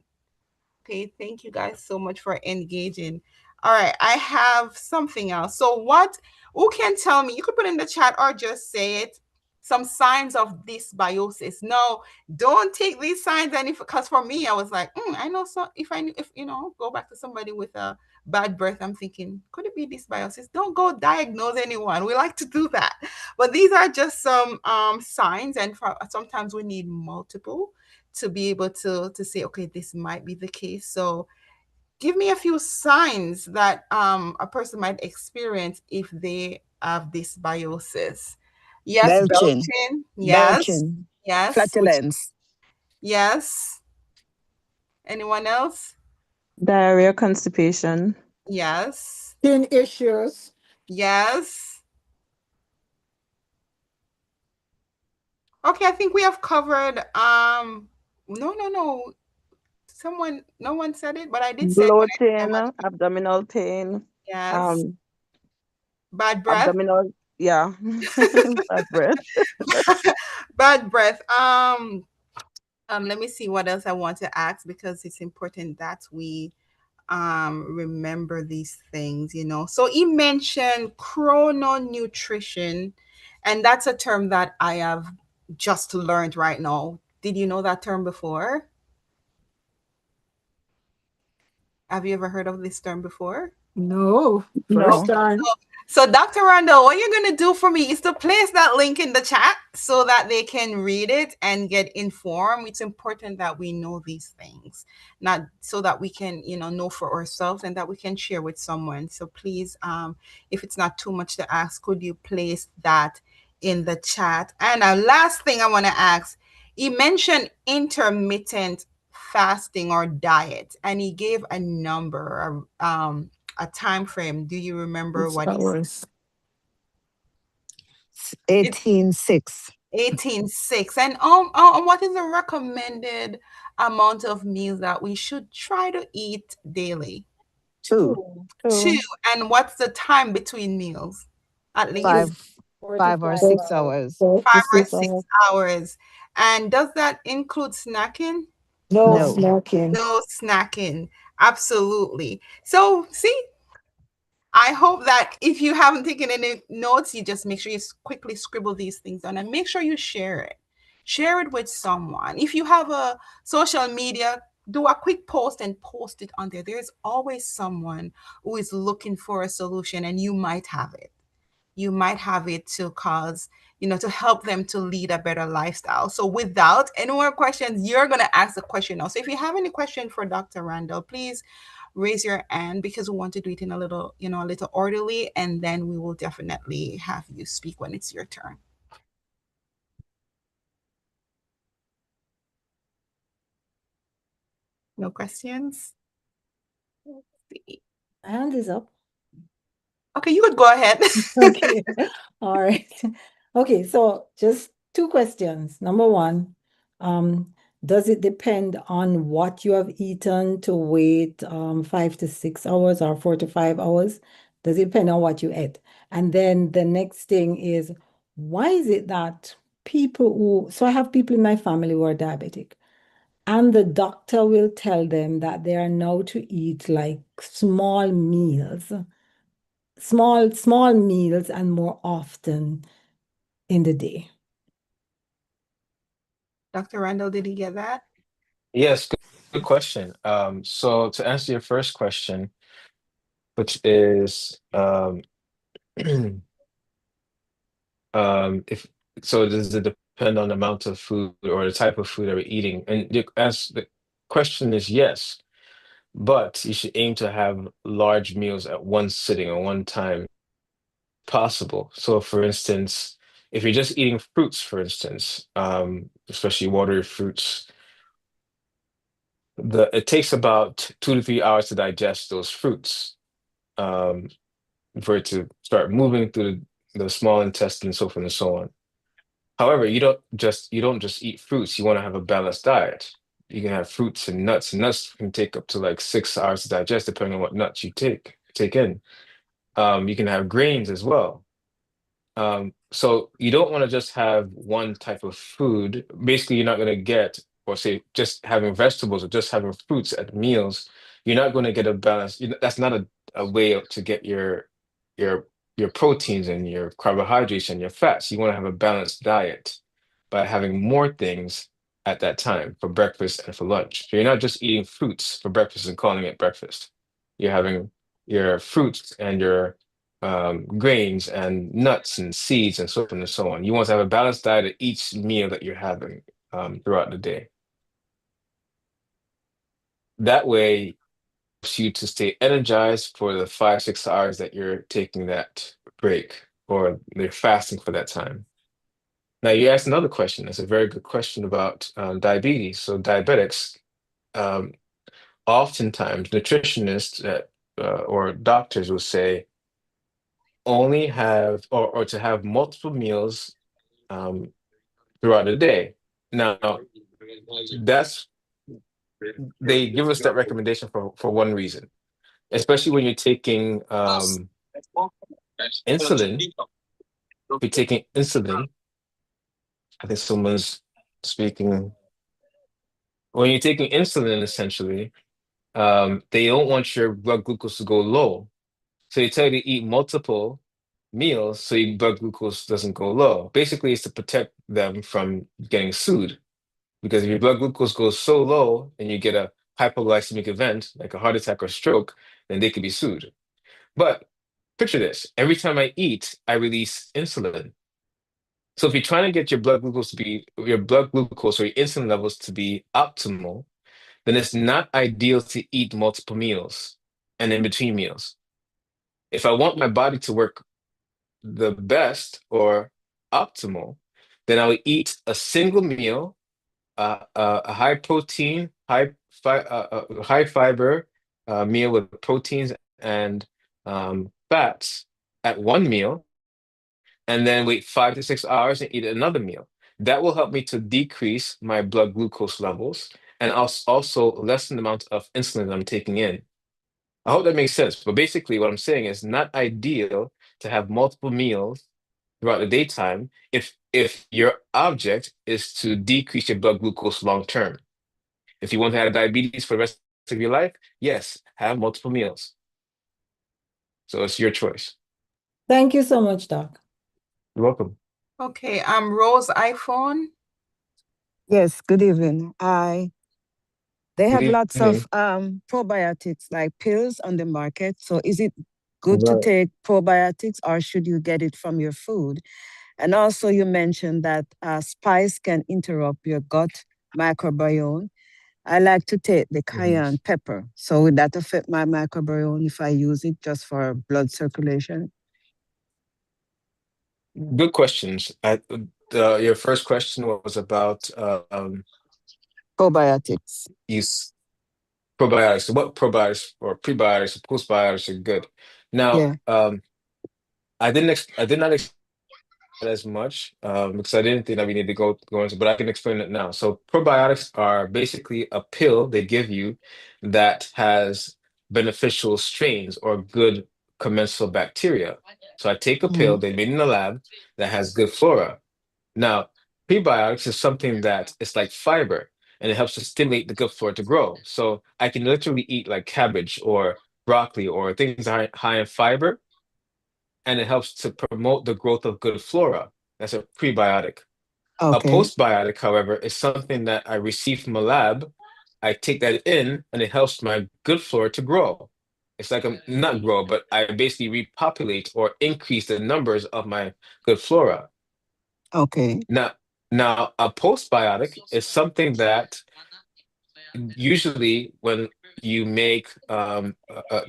Okay, thank you guys so much for engaging. All right, I have something else. So who can tell me, you could put in the chat or just say it, some signs of dysbiosis. No, don't take these signs any, because for me, I was like, I know, so if go back to somebody with a bad breath, I'm thinking, could it be dysbiosis? Don't go diagnose anyone. We like to do that. But these are just some signs, and sometimes we need multiple to be able to say, okay, this might be the case. So give me a few signs that a person might experience if they have dysbiosis. Yes, Belching, belching. Yes. belching, Yes. flatulence, Yes. Anyone else? Diarrhea, constipation. Yes. Skin issues. Yes. Okay, I think we have covered no. No one said it, but I did say it, but I think I Bloating, want abdominal pain, yes. um, Bad breath. abdominal, yeah, bad breath. Bad breath. Let me see what else I want to ask because it's important that we remember these things, you know. So he mentioned chrononutrition, and that's a term that I have just learned right now. Did you know that term before? Have you ever heard of this term before? No, first No. Okay, time. so Dr. Randall, what you're gonna do for me is to place that link in the chat so that they can read it and get informed. It's important that we know these things, not so that we can, know for ourselves and that we can share with someone. So please, if it's not too much to ask, could you place that in the chat? And a last thing I want to ask, he mentioned intermittent fasting or diet, and he gave a number, a time frame. Do you remember 6 what he said? hours. 18:6. 18:6. And what is the recommended amount of meals that we should try to eat daily? 2. Two. Two. And what's the time between meals? At least 5. Four to 5 or five 6 hours. hours. 5 or 4 to 6 6 hours. hours. And does that include snacking? No No. snacking. No snacking. Absolutely. So, see, I hope that if you haven't taken any notes, you just make sure you quickly scribble these things down and make sure you share it. Share it with someone. If you have a social media, do a quick post and post it on there. There's always someone who is looking for a solution, and you might have it. You might have it to cause, to help them to lead a better lifestyle. So, without any more questions, you're going to ask the question now. So, if you have any question for Dr. Randall, please raise your hand because we want to do it in a little orderly, and then we will definitely have you speak when it's your turn. No questions? Let's see. My hand is up. Okay, you could go ahead. Okay. All right. Okay, so just two questions. Number one, does it depend on what you have eaten to wait 5 to 6 hours or 4 to 5 hours? Does it depend on what you ate? And then the next thing is, why is it that so I have people in my family who are diabetic, and the doctor will tell them that they are now to eat like small meals and more often in the day. Dr. Randall, did he get that? Yes, good question. So to answer your first question, which is if so does it depend on the amount of food or the type of food that we're eating? And as the question is yes, but you should aim to have large meals at one sitting or one time possible. So for instance, if you're just eating fruits, for instance, especially watery fruits, it takes about 2 to 3 hours to digest those fruits, um, for it to start moving through the small intestine and so forth and so on. However, you don't just eat fruits. You want to have a balanced diet. You can have fruits and nuts. Nuts can take up to like 6 hours to digest, depending on what nuts you take in. You can have grains as well. So you don't want to just have one type of food. Basically, you're not going to get, or say, just having vegetables or just having fruits at meals. You're not going to get a balance. That's not a way to get your your proteins and your carbohydrates and your fats. You want to have a balanced diet by having more things at that time for breakfast and for lunch. So you're not just eating fruits for breakfast and calling it breakfast. You're having your fruits and your grains and nuts and seeds and so on and so on. You want to have a balanced diet at each meal that you're having throughout the day. That way, helps you to stay energized for the 5, 6 hours that you're taking that break or they're fasting for that time. Now, you asked another question. That's a very good question about diabetes. So, diabetics, um, oftentimes nutritionists or doctors will say only have or to have multiple meals um, throughout the day. Now, that's they give us that recommendation for one reason, especially when you're taking insulin. If you're taking insulin, I think someone's speaking. When you're taking insulin, essentially, they don't want your blood glucose to go low. So they tell you to eat multiple meals so your blood glucose doesn't go low. Basically, it's to protect them from getting sued. Because if your blood glucose goes so low and you get a hypoglycemic event, like a heart attack or stroke, then they could be sued. But picture this, every time I eat, I release insulin. So if you're trying to get your blood glucose or your insulin levels to be optimal, then it's not ideal to eat multiple meals and in between meals. If I want my body to work the best or optimal, then I would eat a single meal, a high protein, high fiber meal with proteins and fats at one meal, and then wait 5 to 6 hours and eat another meal. That will help me to decrease my blood glucose levels and also lessen the amount of insulin I'm taking in. I hope that makes sense. But basically, what I'm saying is not ideal to have multiple meals throughout the daytime if your object is to decrease your blood glucose long term. If you want to have diabetes for the rest of your life, yes, have multiple meals. So it's your choice. Thank you so much, Doc. You're welcome. Okay, Rose, iPhone. Yes, good evening. They have Good lots of evening. probiotics like pills on the market. So is it good to Right. take probiotics or should you get it from your food? And also you mentioned that spice can interrupt your gut microbiome. I like to take the Mhm. cayenne pepper. So would that affect my microbiome if I use it just for blood circulation? Good questions. Your first question was about Probiotics. use probiotics. So what probiotics or prebiotics or postbiotics are good? Now, Yeah. I did not explain that as much because I didn't think that we need to go into, but I can explain it now. So probiotics are basically a pill they give you that has beneficial strains or good commensal bacteria. So I take a pill Mhm. they made in the lab that has good flora. Now, prebiotics is something that it's like fiber and it helps to stimulate the gut flora to grow. So I can literally eat like cabbage or broccoli or things that are high in fiber, and it helps to promote the growth of good flora. That's a prebiotic. A Okay. postbiotic, however, is something that I receive from a lab. I take that in and it helps my good flora to grow. It's like a not grow, but I basically repopulate or increase the numbers of my good flora. Okay. Now, now a postbiotic is something that usually when you make the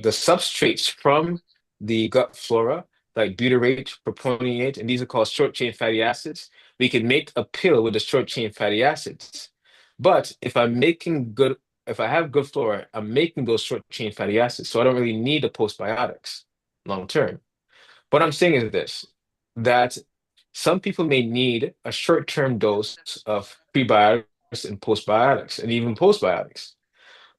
substrates from the gut flora, like butyrate, propionate, and these are called short chain fatty acids, we can make a pill with the short chain fatty acids. But if I have good flora, I'm making those short chain fatty acids, so I don't really need the postbiotics long term. What I'm saying is this, that some people may need a short-term dose of prebiotics and postbiotics, and even postbiotics.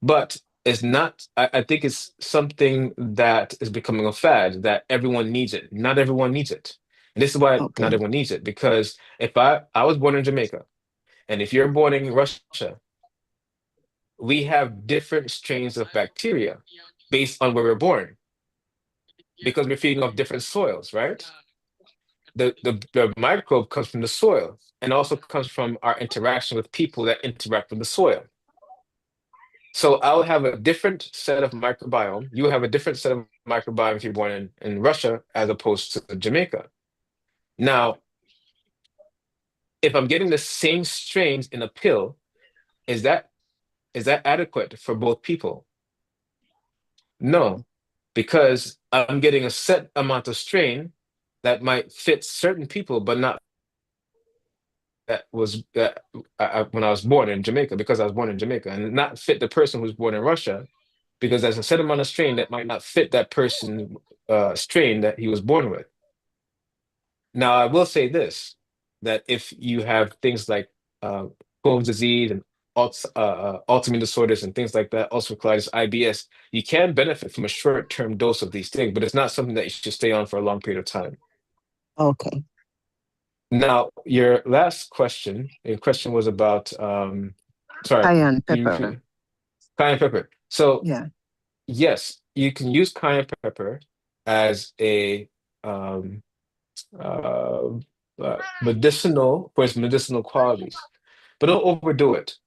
But it's not, I think it's something that is becoming a fad that everyone needs it. Not everyone needs it. And this is why not Okay. everyone needs it, because if I was born in Jamaica, and if you're born in Russia, we have different strains of bacteria based on where we're born, because we're feeding off different soils, right? The microbe comes from the soil and also comes from our interaction with people that interact with the soil. So I'll have a different set of microbiome. You have a different set of microbiome if you're born in Russia as opposed to Jamaica. Now, if I'm getting the same strains in a pill, is that is that adequate for both people? No, because I'm getting a set amount of strain that might fit certain people, but not that was that when I was born in Jamaica, because I was born in Jamaica, and not fit the person who's born in Russia. because there's a set amount of strain that might not fit that person strain that he was born with. Now, I will say this, that if you have things like uh, Crohn's disease and autoimmune disorders and things like that, ulcerative colitis, IBS, you can benefit from a short-term dose of these things, but it's not something that you should stay on for a long period of time. Okay. Now, your last question, your question was about, sorry, Cayenne can you pepper. repeat? Cayenne pepper. So, Yeah. yes, you can use cayenne pepper as a um, uh, medicinal for its medicinal qualities, but don't overdo it.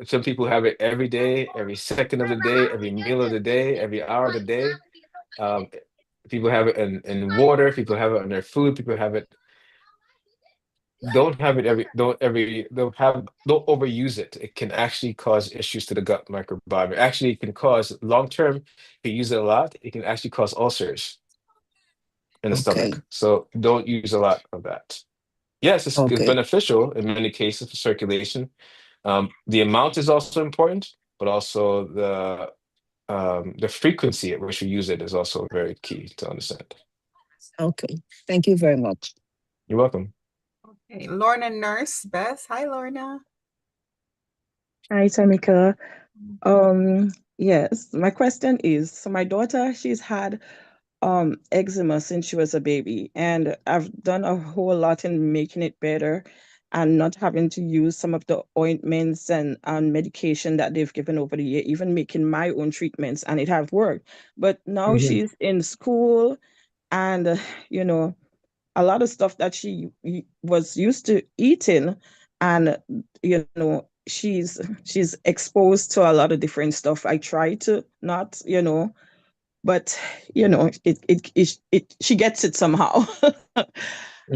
Some people have it every day, every second of the day, every meal of the day, every hour of the day. Um, People have it in water. People have it in their food. People have it. Don't have it every. Don't have. Don't overuse it. It can actually cause issues to the gut microbiome. Actually, it can cause long term. If you use it a lot, it can actually cause ulcers in the Okay. stomach. So don't use a lot of that. Yes, it's Okay. beneficial in many cases for circulation. The amount is also important, but also the frequency at which you use it is also very key to understand. Okay. Thank you very much. You're welcome. Okay, Lorna Nurse Beth. Hi, Lorna. Hi, Tamika. Yes, my question is, so my daughter, she's had eczema since she was a baby, and I've done a whole lot in making it better and not having to use some of the ointments and medication that they've given over the year, even making my own treatments, and it have worked. But now Hmm. she's in school, and you know, a lot of stuff that she was used to eating, and she's exposed to a lot of different stuff. I try to not, but it she gets it somehow.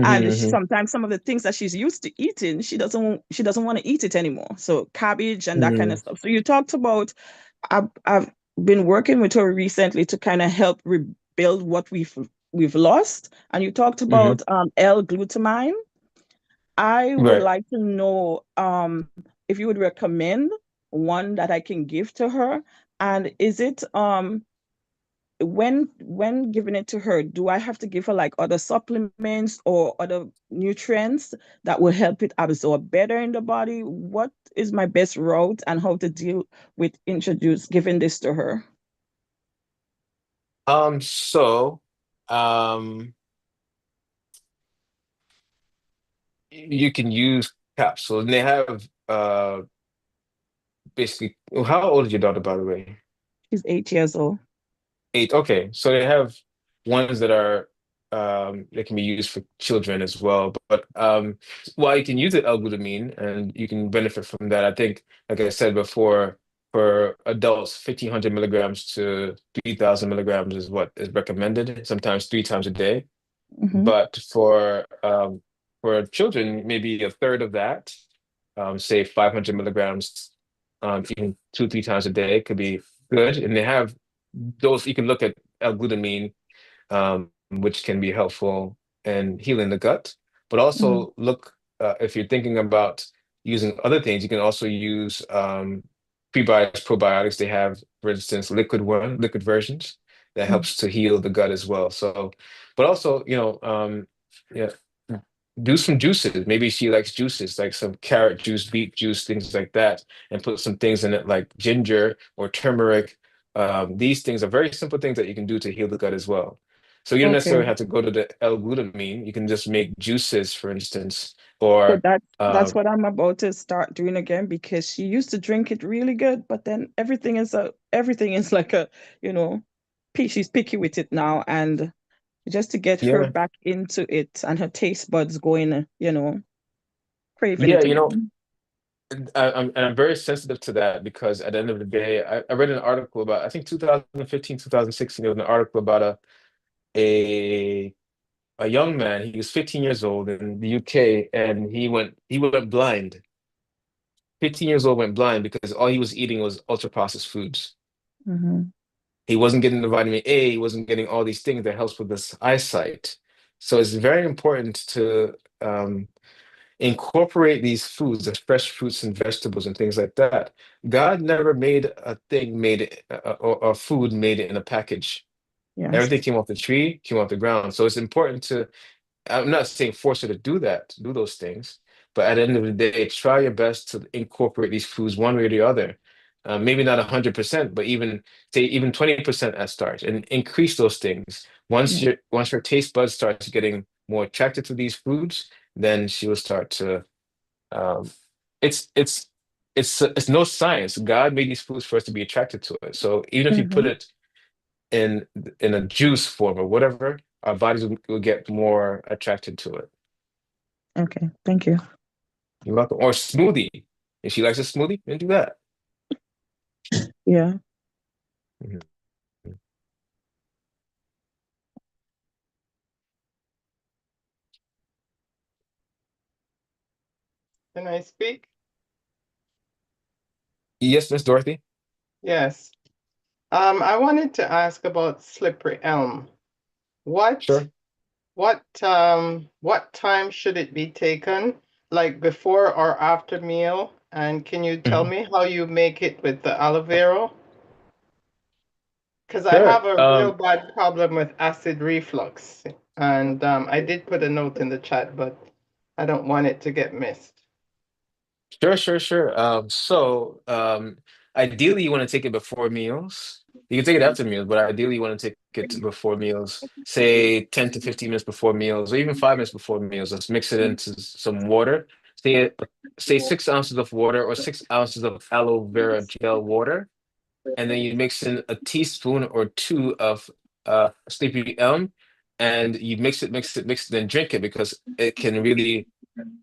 And Hmm. sometimes some of the things that she's used to eating, she doesn't want to eat it anymore. So cabbage and that kind of Hmm. stuff. So you talked about, I've been working with her recently to kind of help rebuild what we've lost. And you talked Hmm. about L-glutamine. I would Right. like to know if you would recommend one that I can give to her. And is it when giving it to her, do I have to give her like other supplements or other nutrients that will help it absorb better in the body? What is my best route and how to deal with introduce giving this to her? So, um, you can use capsules, and they have basically. Well, how old is your daughter, by the way? She's 8 years old. 8. Okay, so they have ones that are that can be used for children as well. But while you can use it L-glutamine and you can benefit from that, I think, like I said before, for adults, 1,500 milligrams to 3,000 milligrams is what is recommended, sometimes 3 times a day. Mm-hmm. But for children, maybe a third of that, say 500 milligrams, even 2, 3 times a day could be good. And they have those, you can look at L-glutamine, which can be helpful in healing the gut, but Mm-hmm. also look, if you're thinking about using other things, you can also use prebiotics, probiotics. They have, for instance, liquid versions that helps to heal the gut as well. So, but also, yeah, do some juices. Maybe she likes juices, like some carrot juice, beet juice, things like that, and put some things in it like ginger or turmeric. These things are very simple things that you can do to heal the gut as well. So you don't Okay. necessarily have to go to the L-glutamine. You can just make juices, for instance, So or that's what I'm about to start doing again, because she used to drink it really good, but then everything is like a, you know, she's picky with it now, and just to get her yeah, back into it and her taste buds going, craving yeah. it again. I'm very sensitive to that because at the end of the day, I read an article about, I think 2015, 2016, there was an article about a a young man. He was 15 years old in the UK, and he went blind. 15 years old, went blind because all he was eating was ultra processed foods. Mm-hmm. He wasn't getting the vitamin A, he wasn't getting all these things that helps with this eyesight. So it's very important to incorporate these foods, the fresh fruits and vegetables and things like that. God never made a thing made or food made in a package. Everything Yes. came off the tree, came off the ground. So it's important to, I'm not saying force her to do that, to do those things, but at the end of the day, try your best to incorporate these foods one way or the other. Maybe not 100%, but even say even 20% at start, and increase those things. Yeah. Once her taste buds starts getting more attracted to these foods, then she will start to. Um, it's it's it's no science. God made these foods for us to be attracted to it. So even if you put Mm-hmm. it in a juice form or whatever, our bodies will get more attracted to it. Okay. Thank you. You're welcome. Or smoothie. If she likes a smoothie, then do that. Yeah. Mhm. Can I speak? Yes, Miss Dorothy. Yes. I wanted to ask about slippery elm. What Sure. what time should it be taken? Like before or after meal? And can you tell Mhm. me how you make it with the aloe vera? Because I Sure. have a real bad problem with acid reflux. And I did put a note in the chat, but I don't want it to get missed. Sure. Ideally, you want to take it before meals. You can take it after meals, but ideally, you want to take it before meals, say 10 to 15 minutes before meals, or even 5 minutes before meals. Let's mix it into some water. Say, say 6 ounces of water or 6 ounces of aloe vera gel water, and then you mix in a teaspoon or two of sleepy elm, and you mix it, then drink it because it can really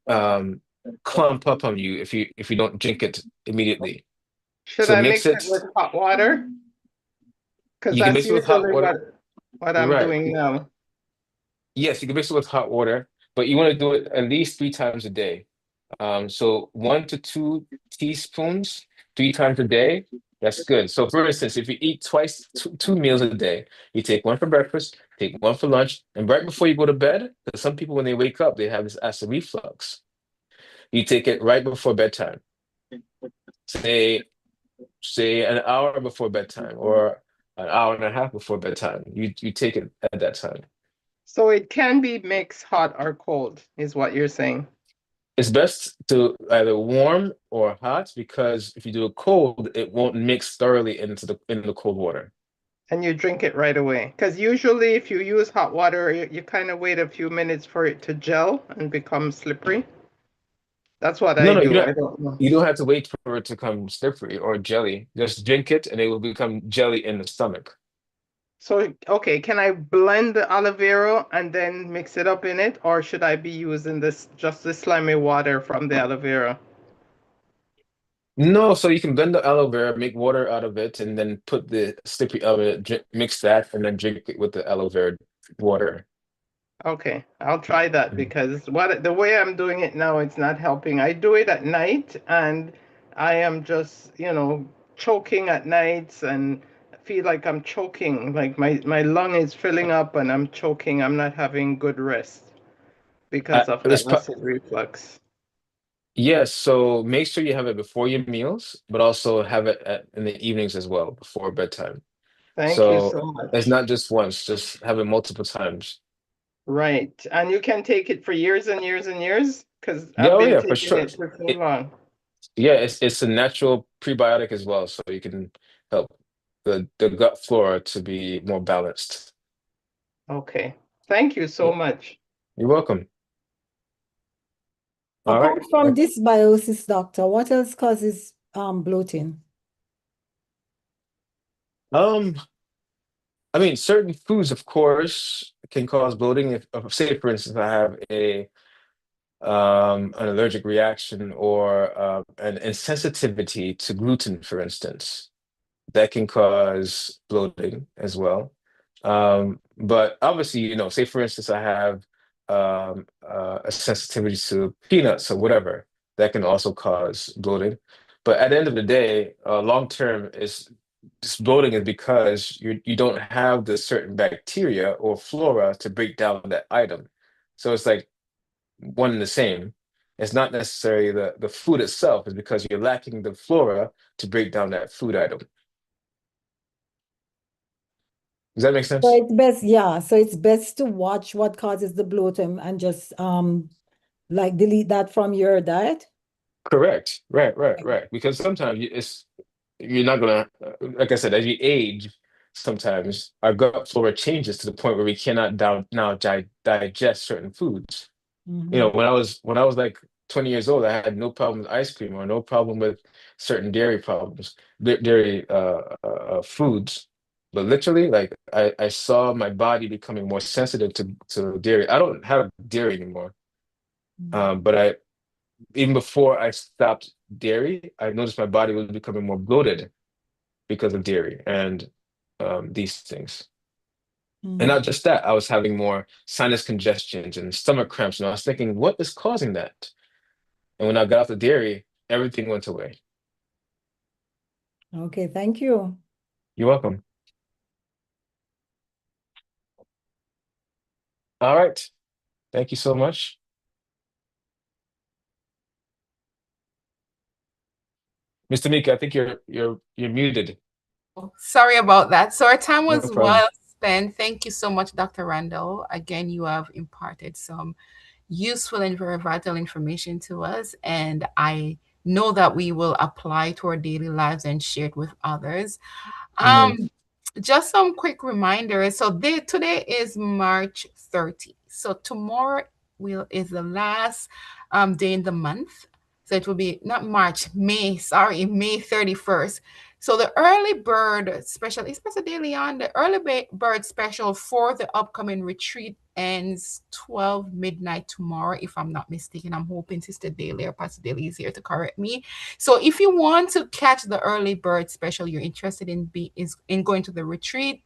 um, clump up on you if you don't drink it immediately. Should So I mix mix it it. with hot water? Because You can that's mix it with hot usually water. what I'm Right. doing now. Yes, you can mix it with hot water, but you want to do it at least 3 times a day. So 1 to 2 teaspoons 3 times a day. That's good. So for instance, if you eat twice, two meals a day, you take one for breakfast, take one for lunch, and right before you go to bed, because some people when they wake up, they have this acid reflux. You take it right before bedtime. Say say an hour before bedtime or an hour and a half before bedtime. You take it at that time. So it can be mixed hot or cold, is what you're saying. It's best to either warm or hot because if you do it cold, it won't mix thoroughly in the cold water. And you drink it right away. Because usually if you use hot water, you kind of wait a few minutes for it to gel and become slippery. That's what No, I no, do. I don't know. you don't have to wait for it to come slippery or jelly. Just drink it and it will become jelly in the stomach. So, okay, can I blend the aloe vera and then mix it up in it, or should I be using this just the slimy water from the aloe vera? No, so you can blend the aloe vera, make water out of it, and then put the slippery aloe, mix that, and then drink it with the aloe vera water. Okay, I'll try that Mhm. because what the way I'm doing it now, it's not helping. I do it at night and I am just, choking at nights and feel like I'm choking, like my lung is filling up and I'm choking. I'm not having good rest because of the It's acid reflux. Yes, so make sure you have it before your meals, but also have it in the evenings as well, before bedtime. Thank you So so it's much. not just once, just have it multiple times. Right. And you can take it for years and years and years because Yeah, I've oh been yeah, for taking sure. it for so It, long. yeah, it's a natural prebiotic as well, so you can help the gut flora to be more balanced. Okay. Thank you so Yeah, much. you're welcome. All right. Apart from dysbiosis, doctor, what else causes bloating? Um, I mean, certain foods, of course, can cause bloating. If, say, for instance, I have a an allergic reaction or an insensitivity to gluten, for instance, that can cause bloating as well. But obviously, say for instance, I have a sensitivity to peanuts or whatever, that can also cause bloating. But at the end of the day, long term is this bloating is because you don't have the certain bacteria or flora to break down that item. So it's like one and the same. It's not necessarily the food itself, it's because you're lacking the flora to break down that food item. Does that make So sense? it's best, yeah. So it's best to watch what causes the bloating and just like delete that from your diet. Correct. Right, right, Okay. right. Because sometimes you're not gonna, like I said, as you age, sometimes our gut flora changes to the point where we cannot now digest certain foods. You know, Mhm. when I was like 20 years old, I had no problem with ice cream or no problem with certain dairy problems, dairy foods. But literally, like I saw my body becoming more sensitive to dairy. I don't have dairy anymore. Mhm. But even before I stopped dairy, I noticed my body was becoming more bloated because of dairy and these things. And Mhm. not just that, I was having more sinus congestions and stomach cramps. And I was thinking, what is causing that? And when I got off the dairy, everything went away. Okay, thank you. You're welcome. All right. Thank you so much. Mr. Mika, I think you're muted. Oh, sorry about that. So our time No was problem. well spent. Thank you so much, Dr. Randall. Again, you have imparted some useful and very vital information to us, and I know that we will apply to our daily lives and share it with others. Mhm. Um, just some quick reminders. So today is March 30. So tomorrow will is the last day in the month. So it will be not March, May, sorry, May 31st. So the early bird special, especially daily on the bird special for the upcoming retreat ends 12 midnight tomorrow, if I'm not mistaken. I'm hoping Sister Daly or Pastor Daly is here to correct me. So if you want to catch the early bird special, you're interested in going to the retreat,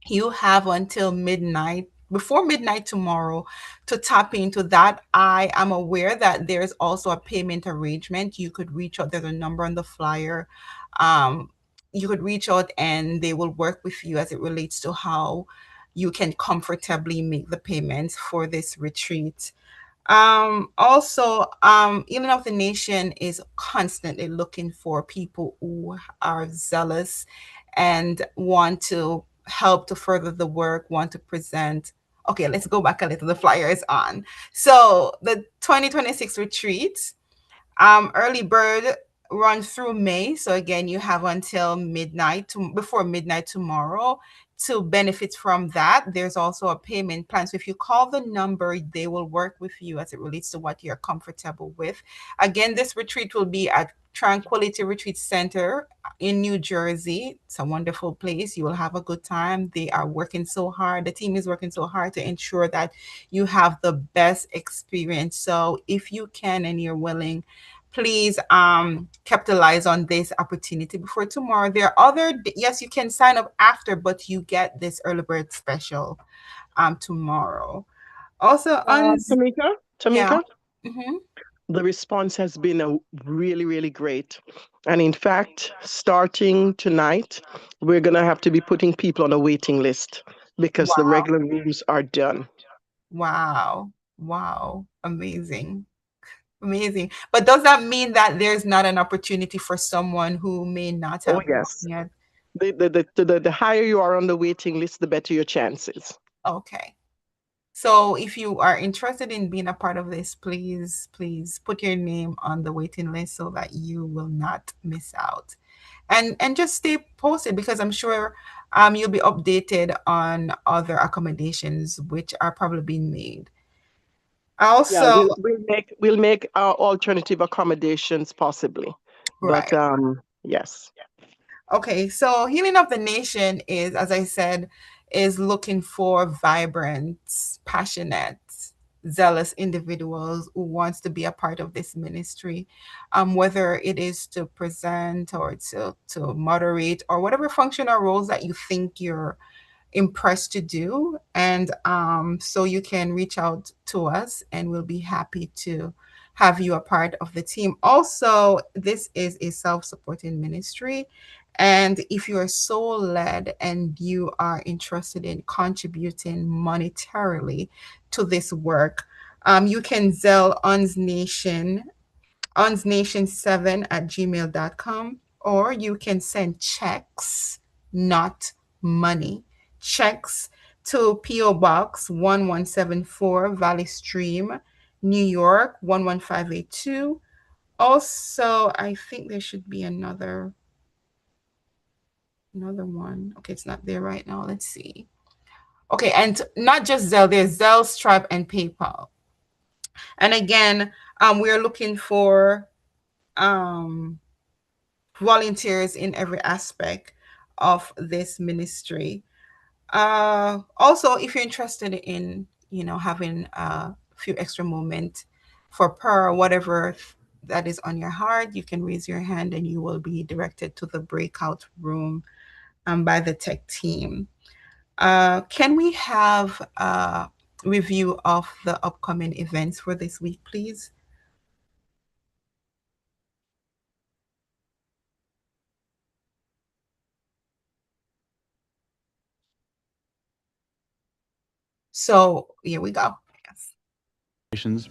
you have until midnight, before midnight tomorrow, to tap into that. I am aware that there's also a payment arrangement. You could reach out, there's a number on the flyer. Um, you could reach out and they will work with you as it relates to how you can comfortably make the payments for this retreat. Healing of the Nation is constantly looking for people who are zealous and want to help to further the work, want to present. Okay, let's go back a little. The flyer is on. So the 2026 retreat, early bird runs through May. So again, you have until before midnight tomorrow to benefit from that. There's also a payment plan. So if you call the number, they will work with you as it relates to what you're comfortable with. Again, this retreat will be at Tranquility Retreat Center in New Jersey. It's a wonderful place. You will have a good time. They are working so hard. The team is working so hard to ensure that you have the best experience. So if you can and you're willing, please capitalize on this opportunity before tomorrow. There are yes, you can sign up after, but you get this early bird special tomorrow. Also on Tamika, yeah. Tamika, Hmm. the response has been a really, really great. And in fact, starting tonight, we're going to have to be putting people on a waiting list because the Wow. regular rooms are done. Wow. Wow. Amazing. Amazing. But does that mean that there's not an opportunity for someone who may not Oh, have yes. yet? The higher you are on the waiting list, the better your chances. Okay. So if you are interested in being a part of this, please put your name on the waiting list so that you will not miss out. And just stay posted because I'm sure you'll be updated on other accommodations which are probably being made. Yeah, Also, we'll make our alternative accommodations possibly. But right. yes. Okay, so Healing of the Nation is, as I said, is looking for vibrant, passionate, zealous individuals who wants to be a part of this ministry, whether it is to present or to moderate or whatever function or roles that you think you're impressed to do. And so you can reach out to us and we'll be happy to have you a part of the team. Also, this is a self supporting ministry. And if you are soul led and you are interested in contributing monetarily to this work, You can Zelle onsnation7@gmail.com, or you can send checks, not money. Checks to P.O. Box 1174, Valley Stream, New York 11582. Also, I think there should be another one. Okay, it's not there right now. Let's see. Okay, and not just Zelle, there's Zelle, Stripe, and PayPal. And again, we are looking for um, volunteers in every aspect of this ministry. Also, if you're interested in, having a few extra moments for prayer, whatever that is on your heart, you can raise your hand and you will be directed to the breakout room by the tech team. Can we have a review of the upcoming events for this week, please? So here we go. Yes.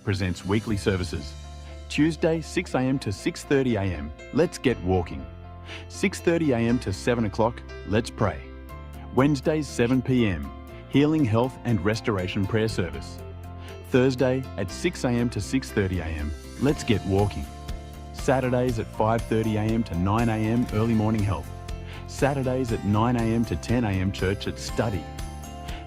Presents weekly services. Tuesday 6 a.m. to 6:30 a.m. Let's get walking. 6:30 a.m. to 7 o'clock. Let's pray. Wednesdays 7 p.m. Healing, Health and Restoration Prayer Service. Thursday at 6 a.m. to 6:30 a.m. Let's get walking. Saturdays at 5:30 a.m. to 9 a.m. Early Morning Health. Saturdays at 9 a.m. to 10 a.m. Church at Study.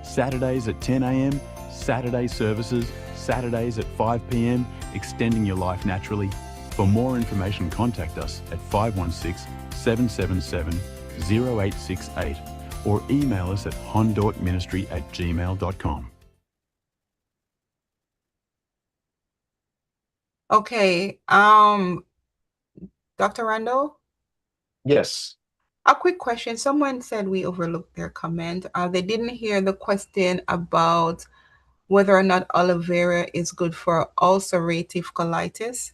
Saturdays at 10 a.m. Saturday services. Saturdays at 5 p.m. Extending your life naturally. For more information, contact us at 516-777-0868 or email us at hondortministry@gmail.com. Okay. Dr. Randall, Yes. a quick question. Someone said we overlooked their comment. They didn't hear the question about whether or not aloe vera is good for ulcerative colitis.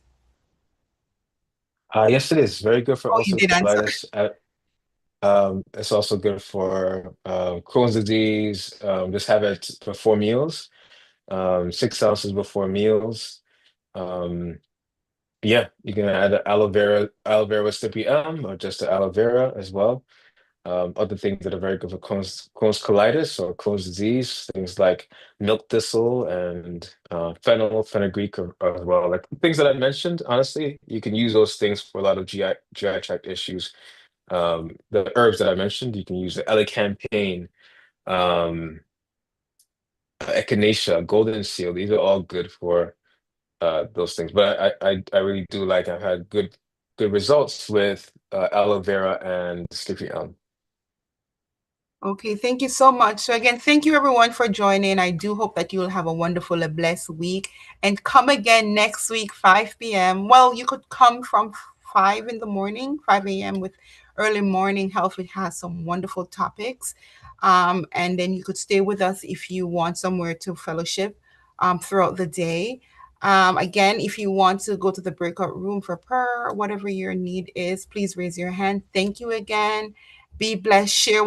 Yes, it is very good for Oh, you ulcerative did answer. colitis. It's also good for Crohn's disease. Just have it before meals, 6 ounces before meals. Um, yeah, you can add aloe vera with stippy elm, or just the aloe vera as well. Other things that are very good for Crohn's colitis or Crohn's disease, things like milk thistle and fenugreek as well. Like things that I mentioned, honestly, you can use those things for a lot of GI tract issues. The herbs that I mentioned, you can use the elecampane, um, echinacea, golden seal. These are all good for those things. But I really do like. I've had good results with aloe vera and sticky elm. Okay, thank you so much. So again, thank you everyone for joining. I do hope that you will have a wonderful, a blessed week, and come again next week, 5 p.m. Well, you could come from 5 in the morning, 5 a.m. with early morning health. It has some wonderful topics. And then you could stay with us if you want somewhere to fellowship throughout the day. Again, if you want to go to the breakout room for prayer, whatever your need is, please raise your hand. Thank you again. Be blessed. Share